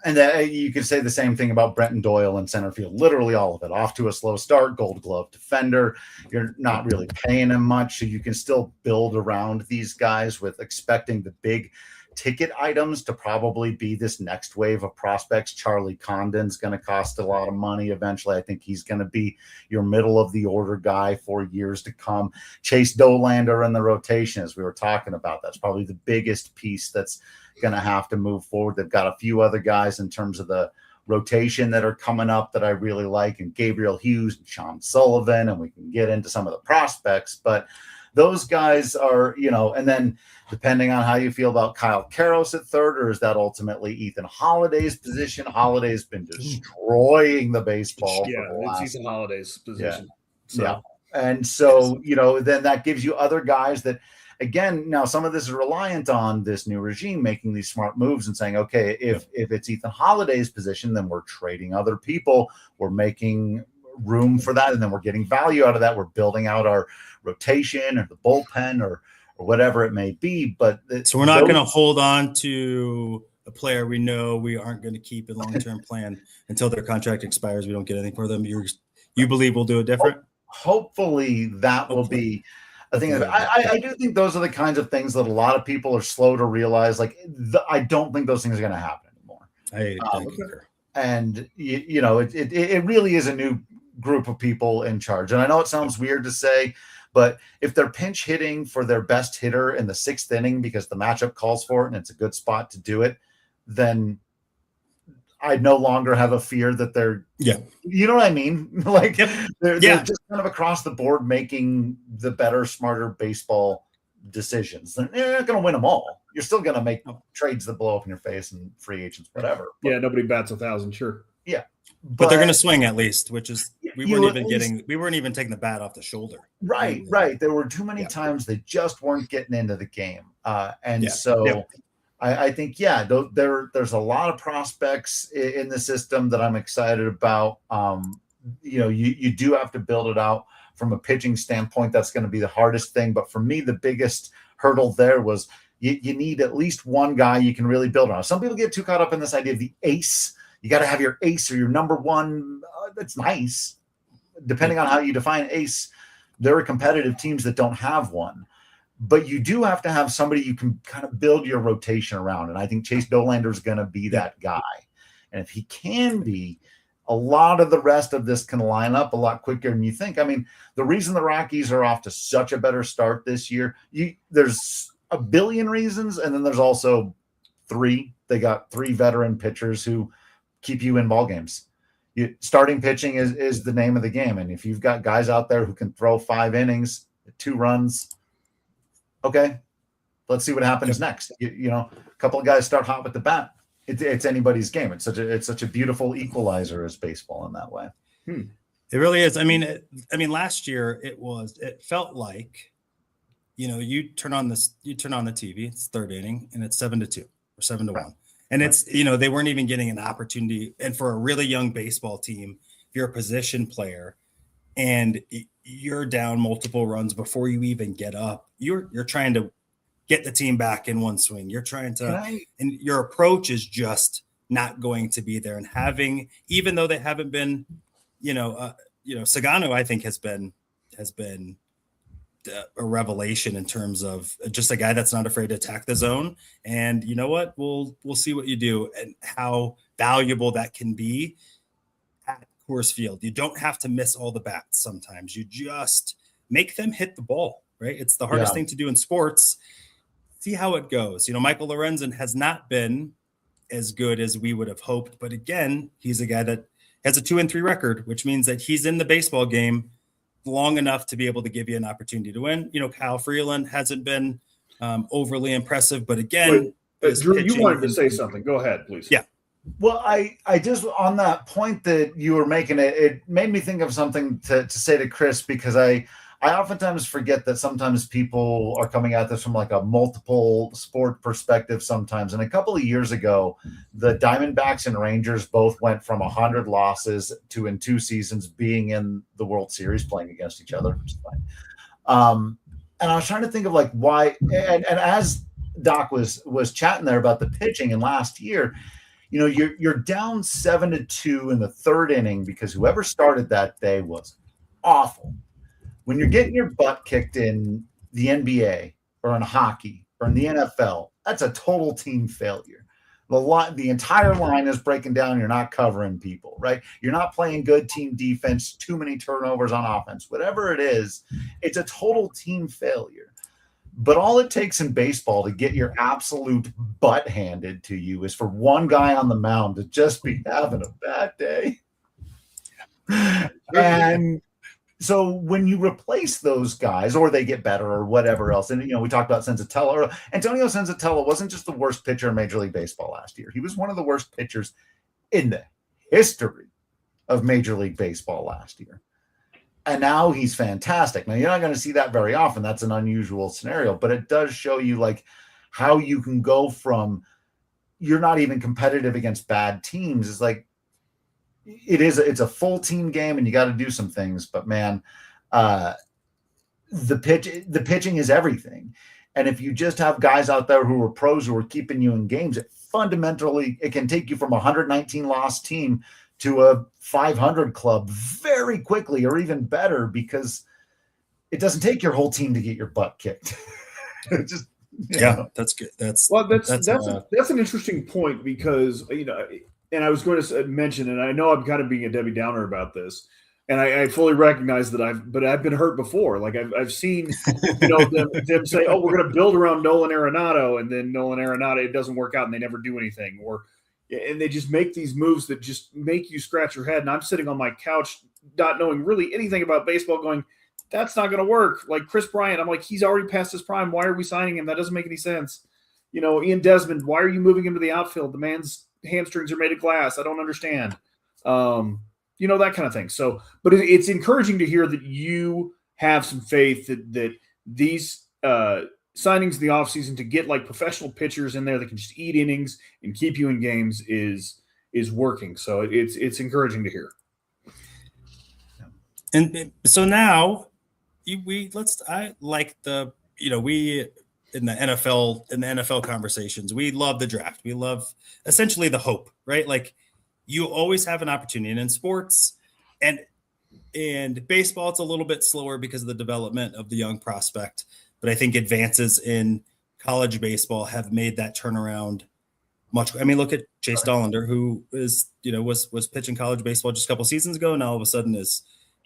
And that you could say the same thing about Brenton Doyle in center field. Literally all of it. Off to a slow start, Gold Glove defender. You're not really paying him much, so you can still build around these guys with expecting the big ticket items to probably be this next wave of prospects. Charlie Condon's going to cost a lot of money eventually. I think he's going to be your middle of the order guy for years to come. Chase Dolander in the rotation, as we were talking about. That's probably the biggest piece that's going to have to move forward. They've got a few other guys in terms of the rotation that are coming up that I really like, and Gabriel Hughes and Sean Sullivan, and we can get into some of the prospects, but those guys are, and then depending on how you feel about Kyle Karros at third, or is that ultimately Ethan Holiday's position? Holiday's been destroying the baseball. Yeah, for the last, it's Ethan Holiday's position. Yeah. And so, then that gives you other guys that, again, now some of this is reliant on this new regime making these smart moves and saying, okay, if it's Ethan Holiday's position, then we're trading other people. We're making room for that. And then we're getting value out of that. We're building out our rotation or the bullpen or whatever it may be. But so we're not going to hold on to a player we know we aren't going to keep in long-term plan until their contract expires. We don't get anything for them. You believe we'll do it different? Hopefully that will be a thing. I do think those are the kinds of things that a lot of people are slow to realize. Like, I don't think those things are going to happen anymore. I concur. And it really is a new group of people in charge. And I know it sounds weird to say, but if they're pinch hitting for their best hitter in the 6th inning because the matchup calls for it and it's a good spot to do it, then I no longer have a fear that they're, you know what I mean? Like they're just kind of across the board making the better, smarter baseball decisions. They're not going to win them all. You're still going to make trades that blow up in your face and free agents, whatever. But, nobody bats 1,000, sure. Yeah. But they're going to swing at least, which is we weren't even taking the bat off the shoulder. Right. There were too many times they just weren't getting into the game. I think, there's a lot of prospects in the system that I'm excited about. You do have to build it out from a pitching standpoint. That's going to be the hardest thing. But for me, the biggest hurdle there was you need at least one guy you can really build on. Some people get too caught up in this idea of the ace. You got to have your ace or your number one. That's nice. Depending on how you define ace, there are competitive teams that don't have one. But you do have to have somebody you can kind of build your rotation around. And I think Chase Dollander is going to be that guy. And if he can be, a lot of the rest of this can line up a lot quicker than you think. I mean, the reason the Rockies are off to such a better start this year, there's a billion reasons. And then there's also 3. They got 3 veteran pitchers who keep you in ball games. Starting pitching is the name of the game. And if you've got guys out there who can throw 5 innings, 2 runs, okay, let's see what happens next. A couple of guys start hot with the bat. It's anybody's game. It's such a beautiful equalizer as baseball in that way. It really is. I mean, last year it felt like, you turn on the TV, it's 3rd inning and it's 7-2 or 7-1. And it's, they weren't even getting an opportunity. And for a really young baseball team, if you're a position player and you're down multiple runs before you even get up, you're trying to get the team back in one swing. You're trying to, and your approach is just not going to be there. And even though they haven't been, Sagano, I think has been a revelation in terms of just a guy that's not afraid to attack the zone. And you know what, we'll see what you do and how valuable that can be at Coors Field. You don't have to miss all the bats. Sometimes you just make them hit the ball, right? It's the hardest thing to do in sports. See how it goes. Michael Lorenzen has not been as good as we would have hoped, but again, he's a guy that has a 2-3 record, which means that he's in the baseball game long enough to be able to give you an opportunity to win. Kyle Freeland hasn't been overly impressive, but again, Drew, you wanted to say something. Go ahead, please. Yeah. Well, I just, on that point that you were making, it made me think of something to say to Chris, because I oftentimes forget that sometimes people are coming at this from like a multiple sport perspective sometimes. And a couple of years ago, the Diamondbacks and Rangers both went from 100 losses to, in 2 seasons, being in the World Series playing against each other, which is fine. And I was trying to think of like why, and as Doc was chatting there about the pitching, and last year, you're down 7-2 in the 3rd inning because whoever started that day was awful. When you're getting your butt kicked in the NBA or in hockey or in the NFL, that's a total team failure. The entire line is breaking down. You're not covering people, right? You're not playing good team defense, too many turnovers on offense. Whatever it is, it's a total team failure. But all it takes in baseball to get your absolute butt handed to you is for one guy on the mound to just be having a bad day. And So when you replace those guys, or they get better, or whatever else, and we talked about Senzatella. Antonio Senzatella wasn't just the worst pitcher in Major League Baseball last year. He was one of the worst pitchers in the history of Major League Baseball last year. And now he's fantastic. Now, you're not going to see that very often. That's an unusual scenario, but it does show you like how you can go from you're not even competitive against bad teams. It's like it's a full team game, and you got to do some things. But man, the pitching is everything. And if you just have guys out there who are pros who are keeping you in games, it can take you from a 119 loss team to a 500 club very quickly, or even better, because it doesn't take your whole team to get your butt kicked. Just that's good. That's an interesting point, because and I was going to mention, and I know I'm kind of being a Debbie Downer about this, and I fully recognize that I've been hurt before. Like I've seen them say, oh, we're going to build around Nolan Arenado, and then Nolan Arenado, it doesn't work out, and they never do anything, and they just make these moves that just make you scratch your head. And I'm sitting on my couch not knowing really anything about baseball, going, that's not going to work. Like Chris Bryant, I'm like, he's already past his prime. Why are we signing him? That doesn't make any sense. Ian Desmond, why are you moving him to the outfield? The man's hamstrings are made of glass. I don't understand. That kind of thing. So, but it's encouraging to hear that you have some faith that these signings in the offseason to get like professional pitchers in there that can just eat innings and keep you in games is working. So it's encouraging to hear. And so now we in the NFL conversations, we love the draft. We love essentially the hope, right? Like you always have an opportunity, and in sports and baseball, it's a little bit slower because of the development of the young prospect. But I think advances in college baseball have made that turnaround much. I mean, look at Chase Dollander, who was pitching college baseball just a couple seasons ago. Now all of a sudden is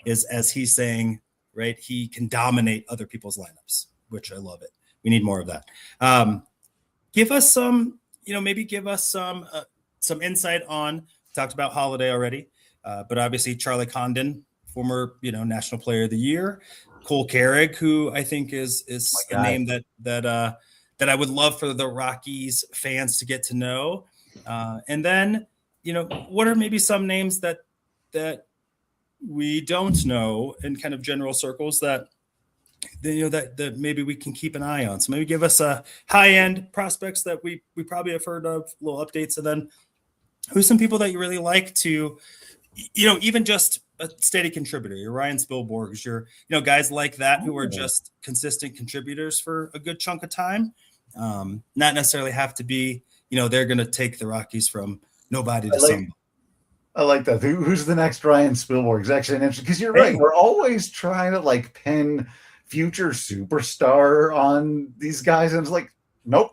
as he's saying, right, he can dominate other people's lineups, which I love it. We need more of that. Give us some insight on, talked about Holiday already, but obviously Charlie Condon, former, National Player of the Year, Cole Carrick, who I think is a name that I would love for the Rockies fans to get to know. And then, what are maybe some names that we don't know in kind of general circles that maybe we can keep an eye on. So maybe give us a high-end prospects that we probably have heard of, little updates, and then who's some people that you really like to, even just a steady contributor. Your Ryan Spilborghs, your guys like that who are just consistent contributors for a good chunk of time. Not necessarily have to be, they're going to take the Rockies from nobody to somebody. I like that. Who's the next Ryan Spilborghs? It's actually an interesting, because you're right. We're always trying to pin future superstar on these guys, and it's like, nope,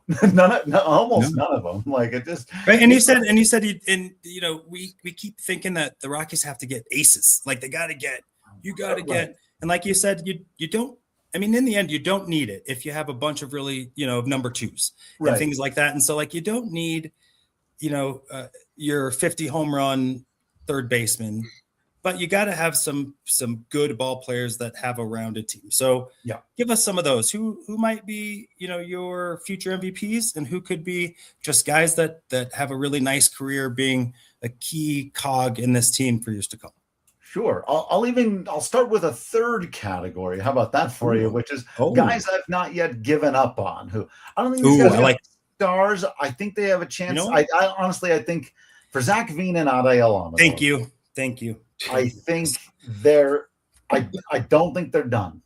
almost none of them. Like it just right. And you said, we keep thinking that the Rockies have to get aces. Like they got to get, get, and like you said, you don't. I mean, in the end, you don't need it if you have a bunch of really, number twos and things like that. And so, you don't need, your 50 home run third baseman, but you got to have some good ball players that have a rounded team. So give us some of those who might be, your future MVPs, and who could be just guys that have a really nice career being a key cog in this team for years to come. Sure. I'll start with a third category. How about that for you? Which is guys I've not yet given up on. Who I don't think these guys are stars. I think they have a chance. I honestly think for Zach Veen and Ade Alamo. Thank you. I think I don't think they're done.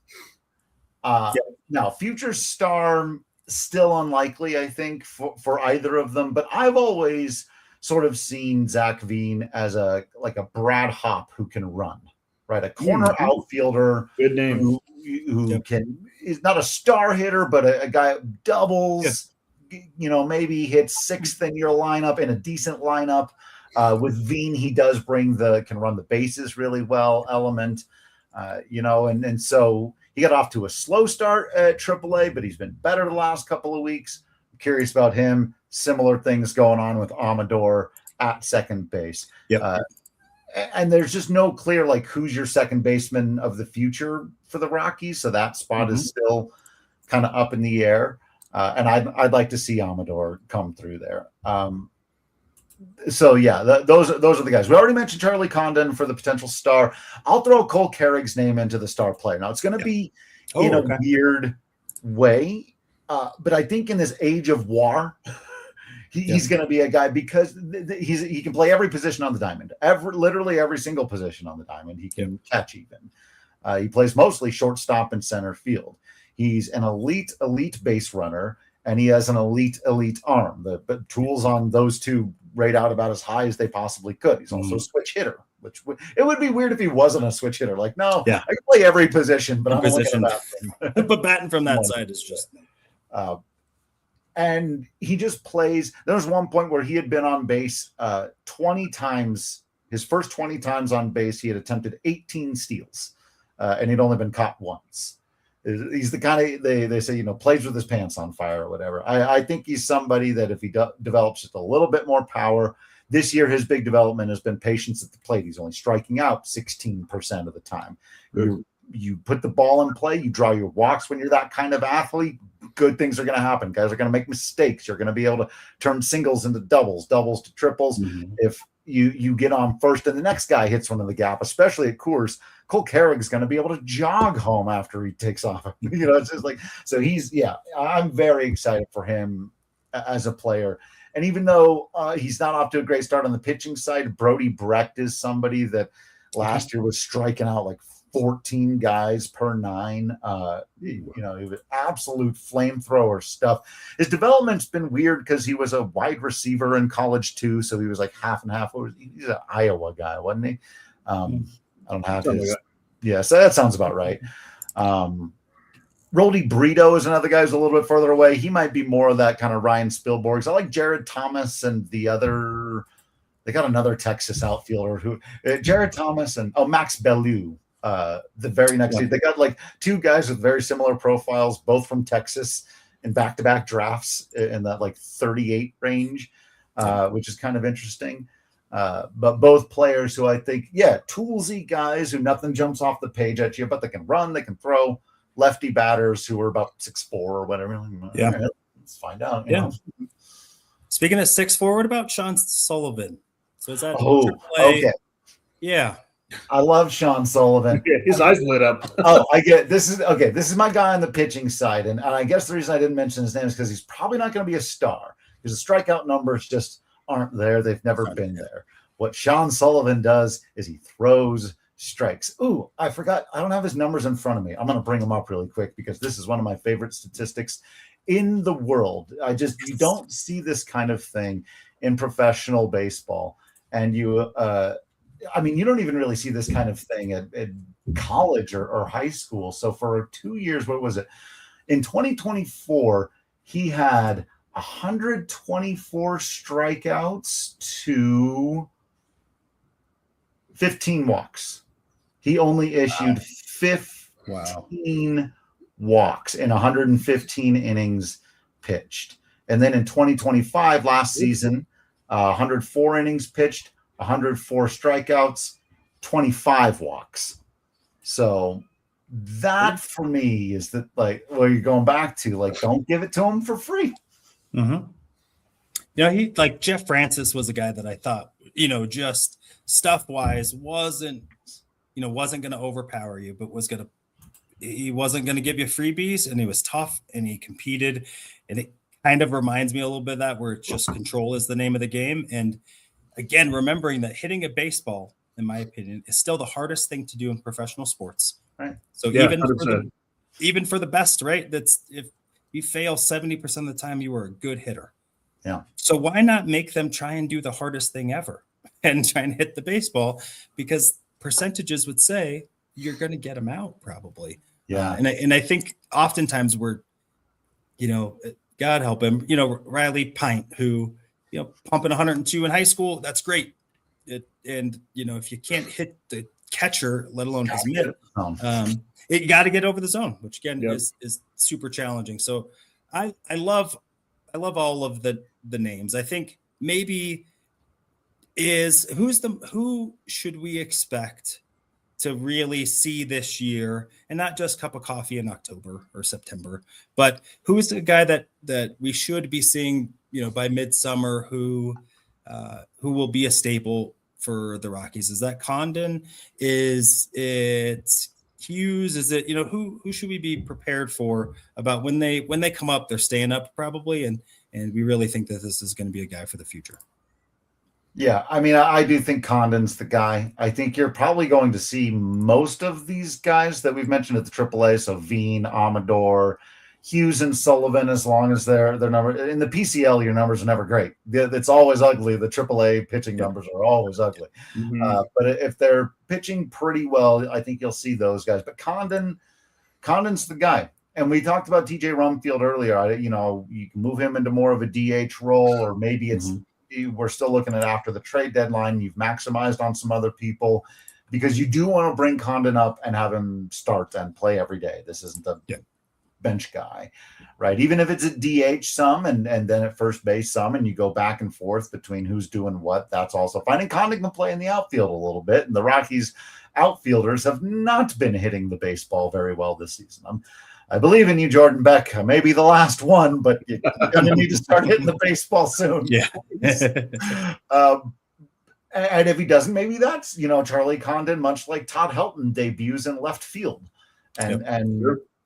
Now, future star, still unlikely, I think, for either of them. But I've always sort of seen Zach Veen as a Brad Hopp who can run, right? A corner outfielder. Good name. Who is not a star hitter, but a guy who doubles, maybe hits sixth in your lineup, in a decent lineup. With Veen, he does can run the bases really well element, and so he got off to a slow start at AAA, but he's been better the last couple of weeks. I'm curious about him. Similar things going on with Amador at second base. and there's just no clear like who's your second baseman of the future for the Rockies. So that spot is still kind of up in the air. And I'd like to see Amador come through there. So yeah, those are the guys. We already mentioned Charlie Condon for the potential star. I'll throw Cole Carrick's name into the star player. Now it's going to be in a weird way, but I think in this age of war, he's going to be a guy because he can play every position on the diamond, literally every single position on the diamond. He can catch even. He plays mostly shortstop and center field. He's an elite base runner, and he has an elite arm. The tools on those two rate out about as high as they possibly could. He's also a switch hitter, which it would be weird if he wasn't a switch hitter. Like, no, I can play every position, but I'm looking at that. But batting from that side is just. And he just plays. There was one point where he had been on base 20 times. His first 20 times on base, he had attempted 18 steals, and he'd only been caught once. He's the kind of they say, plays with his pants on fire or whatever. I think he's somebody that if he develops just a little bit more power. This year, his big development has been patience at the plate. He's only striking out 16% of the time. You put the ball in play, you draw your walks when you're that kind of athlete, good things are going to happen. Guys are going to make mistakes. You're going to be able to turn singles into doubles to triples. If you get on first and the next guy hits one in the gap, especially at Coors, Cole Carrick's going to be able to jog home after he takes off. It's just like, so I'm very excited for him as a player. And even though he's not off to a great start on the pitching side, Brody Brecht is somebody that last year was striking out like 14 guys per 9. He was absolute flamethrower stuff. His development's been weird because he was a wide receiver in college too, so he was like half and half. He's an Iowa guy, wasn't he? I don't have his. Yeah, so that sounds about right. Roldy Brito is another guy who's a little bit further away. He might be more of that kind of Ryan Spilborghs. I like Jared Thomas and the other. They got another Texas outfielder who Jared Thomas and Max Bellew. The very next year, they got like two guys with very similar profiles, both from Texas, in back-to-back drafts in that like 38 range, which is kind of interesting. But both players who I think, toolsy guys who nothing jumps off the page at you, but they can run, they can throw. Lefty batters who are about 6'4" or whatever. Right, let's find out. You know? Speaking of 6'4", what about Sean Sullivan? So is that okay? Yeah. I love Sean Sullivan. His eyes lit up. I get this is my guy on the pitching side, and I guess the reason I didn't mention his name is because he's probably not going to be a star because the strikeout numbers just aren't there. They've never been there. What Sean Sullivan does is he throws strikes. Ooh, I forgot. I don't have his numbers in front of me. I'm going to bring them up really quick because this is one of my favorite statistics in the world. You don't see this kind of thing in professional baseball, and you don't even really see this kind of thing at college or high school. So for 2 years, what was it? In 2024, he had 124 strikeouts to 15 walks. He only issued 15 walks in 115 innings pitched. And then in 2025, last season, 104 innings pitched, 104 strikeouts, 25 walks. So that for me is that where you're going back to, don't give it to him for free. He Jeff Francis was a guy that I thought, just stuff wise wasn't going to overpower you, but he wasn't going to give you freebies, and he was tough and he competed. And it kind of reminds me a little bit of that, where it's just control is the name of the game. And again, remembering that hitting a baseball, in my opinion, is still the hardest thing to do in professional sports. Right. So even for the best, right? That's if you fail 70% of the time, you were a good hitter. Yeah. So why not make them try and do the hardest thing ever and try and hit the baseball? Because percentages would say you're going to get them out probably. Yeah. And I think oftentimes we're, God help him, Riley Pint, who, pumping 102 in high school, that's great. And if you can't hit the catcher, let alone his mid, you got to get over the zone, which again is super challenging. So I love all of the names. I think maybe is who should we expect to really see this year, and not just cup of coffee in October or September, but who's the guy that we should be seeing, by midsummer, who will be a staple for the Rockies? Is that Condon? Is it Hughes? Is it, who should we be prepared for about when they come up, they're staying up probably. And we really think that this is going to be a guy for the future. Yeah, I mean, I do think Condon's the guy. I think you're probably going to see most of these guys that we've mentioned at the AAA. So Veen, Amador, Hughes, and Sullivan, as long as their number in the PCL, your numbers are never great. It's always ugly. The AAA pitching numbers are always ugly. Mm-hmm. But if they're pitching pretty well, I think you'll see those guys. But Condon's the guy. And we talked about TJ Rumfield earlier. You can move him into more of a DH role, or maybe it's we're still looking at after the trade deadline. You've maximized on some other people because you do want to bring Condon up and have him start and play every day. This isn't a bench guy, right? Even if it's a DH some and then at first base some, and you go back and forth between who's doing what, that's also fine. And Condon can play in the outfield a little bit. And the Rockies outfielders have not been hitting the baseball very well this season. I believe in you, Jordan Beck. Maybe the last one, but you're going to need to start hitting the baseball soon. Yeah. And if he doesn't, maybe that's, Charlie Condon, much like Todd Helton, debuts in left field and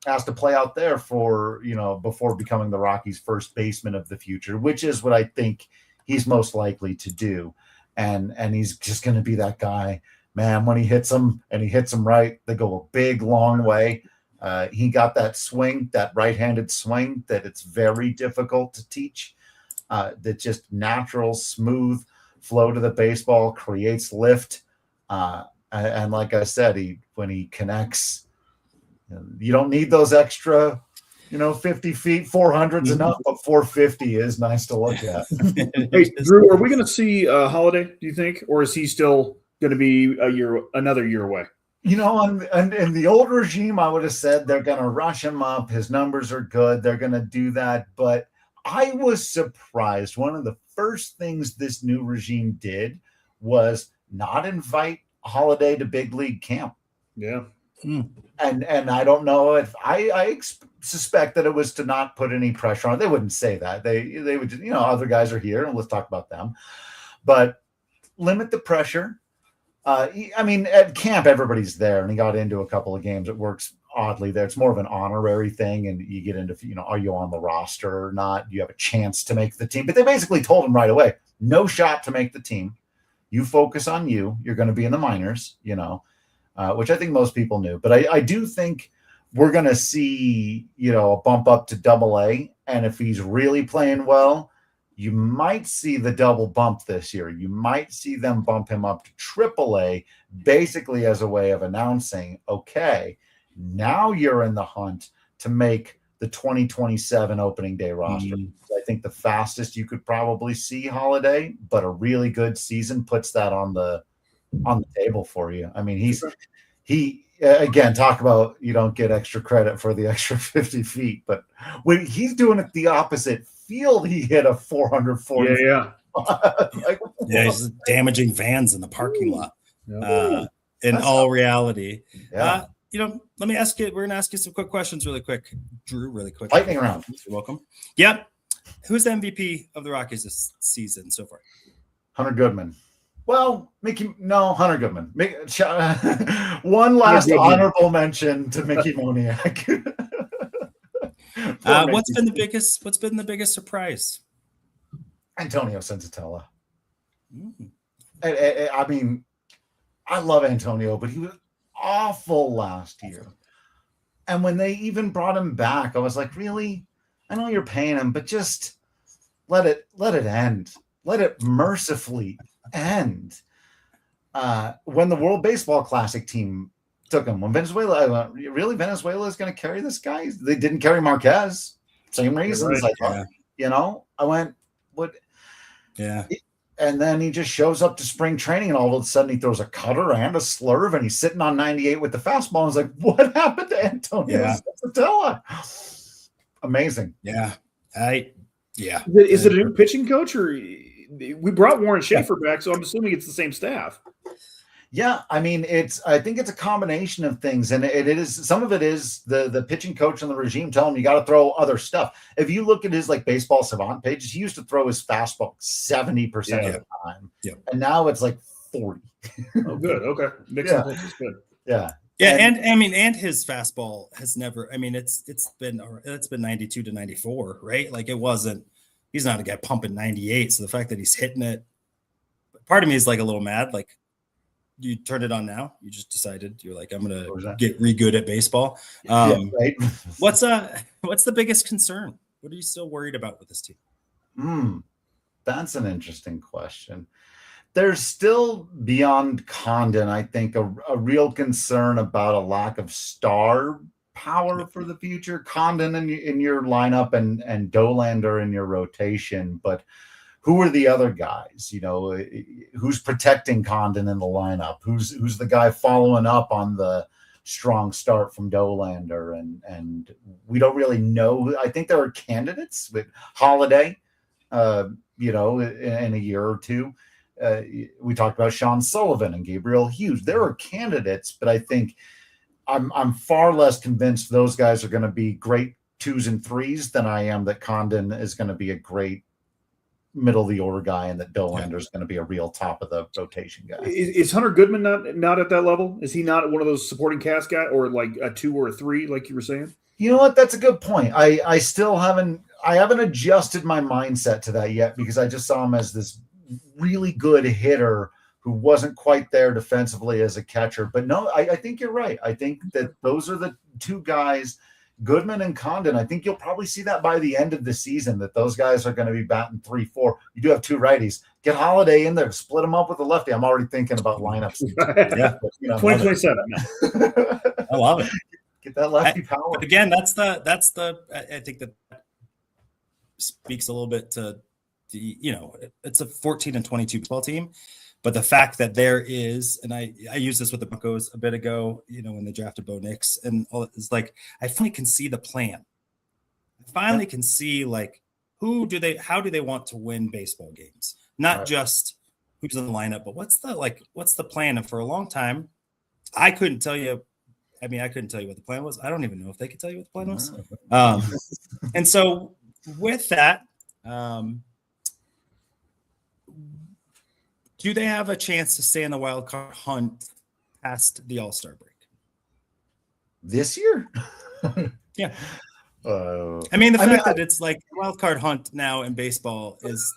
has to play out there for, before becoming the Rockies' first baseman of the future, which is what I think he's most likely to do. And he's just going to be that guy, man, when he hits them and he hits them right, they go a big, long way. He got that swing, that right-handed swing that it's very difficult to teach. That just natural, smooth flow to the baseball creates lift. And like I said, when he connects, you don't need those extra, 50 feet, 400's enough, but 450 is nice to look at. Hey, Drew, are we going to see Holiday, do you think? Or is he still going to be another year away? In the old regime, I would have said they're going to rush him up. His numbers are good. They're going to do that. But I was surprised. One of the first things this new regime did was not invite Holiday to big league camp. Yeah. And I don't know if I suspect that it was to not put any pressure on. They wouldn't say that. They would just, other guys are here and let's talk about them. But limit the pressure. At camp, everybody's there, and he got into a couple of games. It works oddly there. It's more of an honorary thing, and you get into, are you on the roster or not? Do you have a chance to make the team? But they basically told him right away, no shot to make the team. You focus on you. You're going to be in the minors, which I think most people knew. But I do think we're going to see, a bump up to AA, and if he's really playing well, you might see the double bump this year. You might see them bump him up to AAA, basically as a way of announcing, okay, now you're in the hunt to make the 2027 opening day roster. I think the fastest you could probably see Holiday, but a really good season puts that on the table for you. I mean, he again, talk about you don't get extra credit for the extra 50 feet, but when he's doing it the opposite field, he hit a 440. Yeah. He's damaging fans in the parking lot. In all reality. Yeah. Let me ask you, we're going to ask you some quick questions really quick. Drew, really quick. Lightning round. You're welcome. Yep. Who's the MVP of the Rockies this season so far? Hunter Goodman. Well, Hunter Goodman. One last honorable mention to Mickey Moniak. What's been the biggest surprise? Antonio Sensatella. I mean, I love Antonio, but he was awful last year. And when they even brought him back, I was like, really? I know you're paying him, but just let it end. Let it mercifully end. When the World Baseball Classic team took him, when Venezuela is going to carry this guy? They didn't carry Marquez. Same reasons. Right. I went, what? Yeah. And then he just shows up to spring training, and all of a sudden he throws a cutter and a slurve, and he's sitting on 98 with the fastball. I was like, what happened to Antonio Sensatella? Amazing. Yeah. Is it a new pitching coach, or we brought Warren Schaefer back, so I'm assuming it's the same staff. Yeah, I mean, I think it's a combination of things, and it is some of it is the pitching coach and the regime tell him you got to throw other stuff. If you look at his like baseball savant pages, he used to throw his fastball 70% of the time, and now it's like 40. Oh, good. Okay, mixing pitches, good. Yeah. Yeah, and I mean, and his fastball has never. I mean, it's been 92 to 94, right? Like it wasn't. He's not a guy pumping 98. So the fact that he's hitting it, part of me is like a little mad. Like you turned it on now. You just decided you're like, I'm gonna get good at baseball. Right. What's the biggest concern? What are you still worried about with this team? That's an interesting question. There's still beyond Condon, I think, a real concern about a lack of star power for the future. Condon in your lineup and Dolander in your rotation, but who are the other guys? You know, who's protecting Condon in the lineup? Who's the guy following up on the strong start from Dolander? And we don't really know. I think there are candidates with Holiday, you know, in a year or two. We talked about Sean Sullivan and Gabriel Hughes. There are candidates, but I think I'm far less convinced those guys are going to be great 2s and 3s than I am that Condon is going to be a great middle of the order guy and that Dolander is going to be a real top of the rotation guy. Is Hunter Goodman not at that level? Is he not one of those supporting cast guy or like a 2 or a 3, like you were saying? You know what? That's a good point. I still haven't adjusted my mindset to that yet because I just saw him as this really good hitter who wasn't quite there defensively as a catcher. But no, I think you're right. I think that those are the two guys, Goodman and Condon. I think you'll probably see that by the end of the season, that those guys are going to be batting 3-4. You do have 2 righties. Get Holiday in there, split them up with a lefty. I'm already thinking about lineups. Yeah, but, you know, 2027. I love it. Get that lefty power. But again, that's the. I think that speaks a little bit to the. You know, it's a 14 and 22 baseball team. But the fact that there is, and I used this with the Broncos a bit ago, you know, when they drafted Bo Nix, and all it's like, I finally can see the plan. I finally can see like how do they want to win baseball games? Not just who's in the lineup, but what's the plan? And for a long time, I couldn't tell you. I mean, I couldn't tell you what the plan was. I don't even know if they could tell you what the plan was. And so with that, do they have a chance to stay in the wild card hunt past the All-Star break this year? Yeah. I mean, the fact that it's like wild card hunt now in baseball is,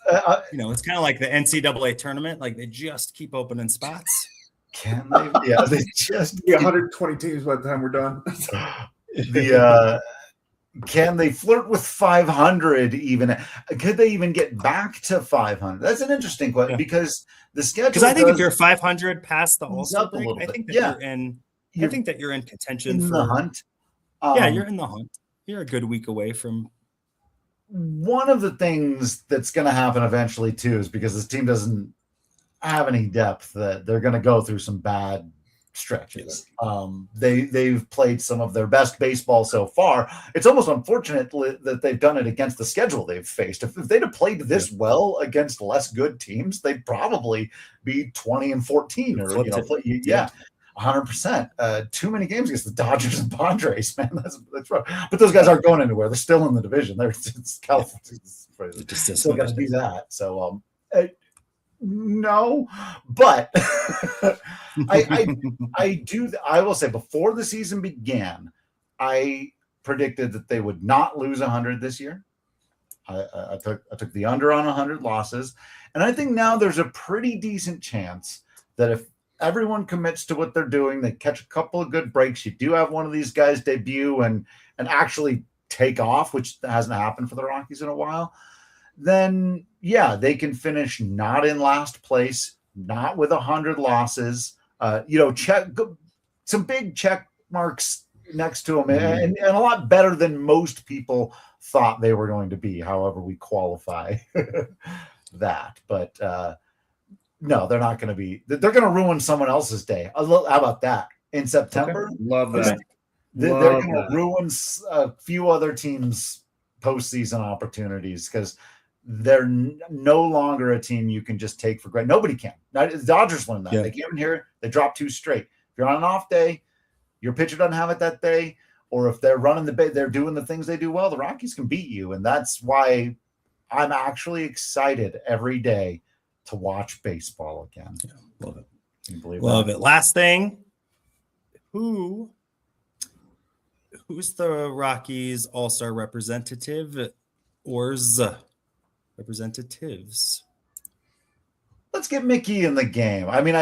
you know, it's kind of like the NCAA tournament. Like they just keep opening spots. Can they? Yeah, they just 120 teams by the time we're done. Can they flirt with 500 even? Could they even get back to 500? That's an interesting question because the schedule. Because I think if you're 500 past the All-Star break, I think that you're in. I think that you're in contention in for the hunt. Yeah, you're in the hunt. You're a good week away from. One of the things that's going to happen eventually too is because this team doesn't have any depth, that they're going to go through some bad stretches. They've played some of their best baseball so far. It's almost unfortunate that they've done it against the schedule they've faced. If they'd have played this well against less good teams, they'd probably be 20 and 14 or 100%. Too many games against the Dodgers and Padres, man. That's rough. But those guys aren't going anywhere. They're still in the division. It's California. Still got to do that. So no, but I will say before the season began, I predicted that they would not lose 100 this year. I took the under on 100 losses, and I think now there's a pretty decent chance that if everyone commits to what they're doing, they catch a couple of good breaks, you do have one of these guys debut and actually take off, which hasn't happened for the Rockies in a while, then yeah, they can finish not in last place, not with 100 losses, check some big check marks next to them, and a lot better than most people thought they were going to be, however we qualify that. But no, they're not going to be. They're going to ruin someone else's day. How about that? In September? Okay. Love that. They're going to ruin a few other teams' postseason opportunities because they're no longer a team you can just take for granted. Nobody can. Now, the Dodgers learned that. Yeah. They came in here, they dropped 2 straight. If you're on an off day, your pitcher doesn't have it that day, or if they're running they're doing the things they do well, the Rockies can beat you. And that's why I'm actually excited every day to watch baseball again. Yeah, love it. Can you believe Love that? it. Last thing, who's the Rockies All-Star representative or representatives? Let's get Mickey in the game. I mean,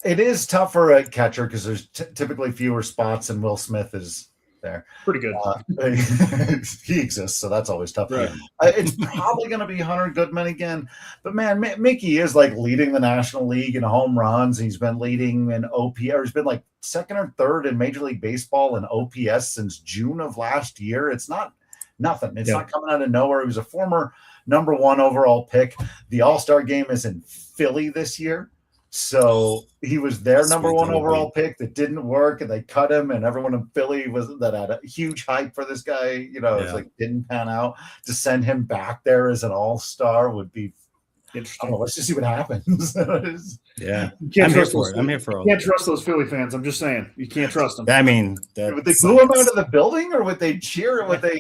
it is tougher at catcher because there's typically fewer spots, and Will Smith is there. Pretty good. He exists, so that's always tough. Right. It's probably going to be Hunter Goodman again. But, man, Mickey is, like, leading the National League in home runs. He's been leading in OPS. He's been, like, second or third in Major League Baseball in OPS since June of last year. It's not nothing. It's not coming out of nowhere. He was a former number 1 overall pick. The All-Star game is in Philly this year. So he was their number 1 overall pick that didn't work, and they cut him, and everyone in Philly that had a huge hype for this guy, it's like didn't pan out. To send him back there as an all-star would be interesting. Let's just see what happens. Yeah. I'm here for it. I'm here for all. You can't trust those Philly fans. I'm just saying. You can't trust them. I mean, would they boo him out of the building, or would they cheer? Or would they,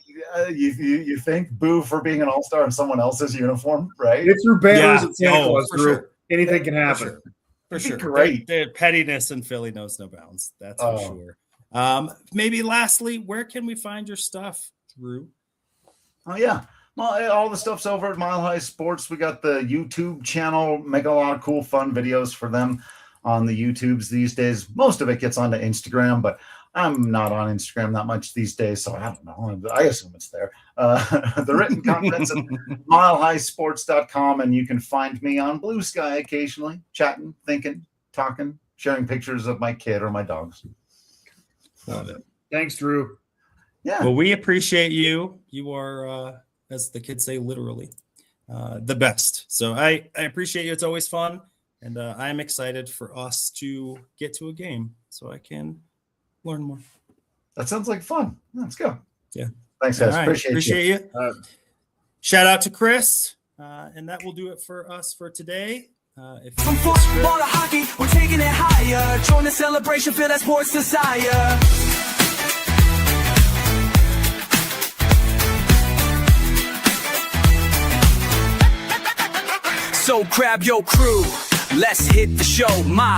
you think, boo for being an all-star in someone else's uniform, right? They threw banners at Santa Claus, for Drew. sure. Anything can happen. For sure. Great. Their pettiness in Philly knows no bounds. That's for sure. Maybe lastly, where can we find your stuff, Drew? Oh, yeah. Well, all the stuff's over at Mile High Sports. We got the YouTube channel, making a lot of cool, fun videos for them on the YouTubes these days. Most of it gets onto Instagram, but I'm not on Instagram that much these days, so I don't know. I assume it's there. The written content's at milehighsports.com, and you can find me on Blue Sky occasionally, chatting, thinking, talking, sharing pictures of my kid or my dogs. Love it. Thanks, Drew. Yeah. Well, we appreciate you. You are, as the kids say, literally the best. So I appreciate you. It's always fun, and I'm excited for us to get to a game so I can learn more. That sounds like fun. Let's go. Yeah. Thanks, guys. Right. Appreciate you. Shout out to Chris. And that will do it for us for today. From football to hockey, we're taking it higher. Join the celebration, feel that sports desire. So grab your crew, let's hit the show.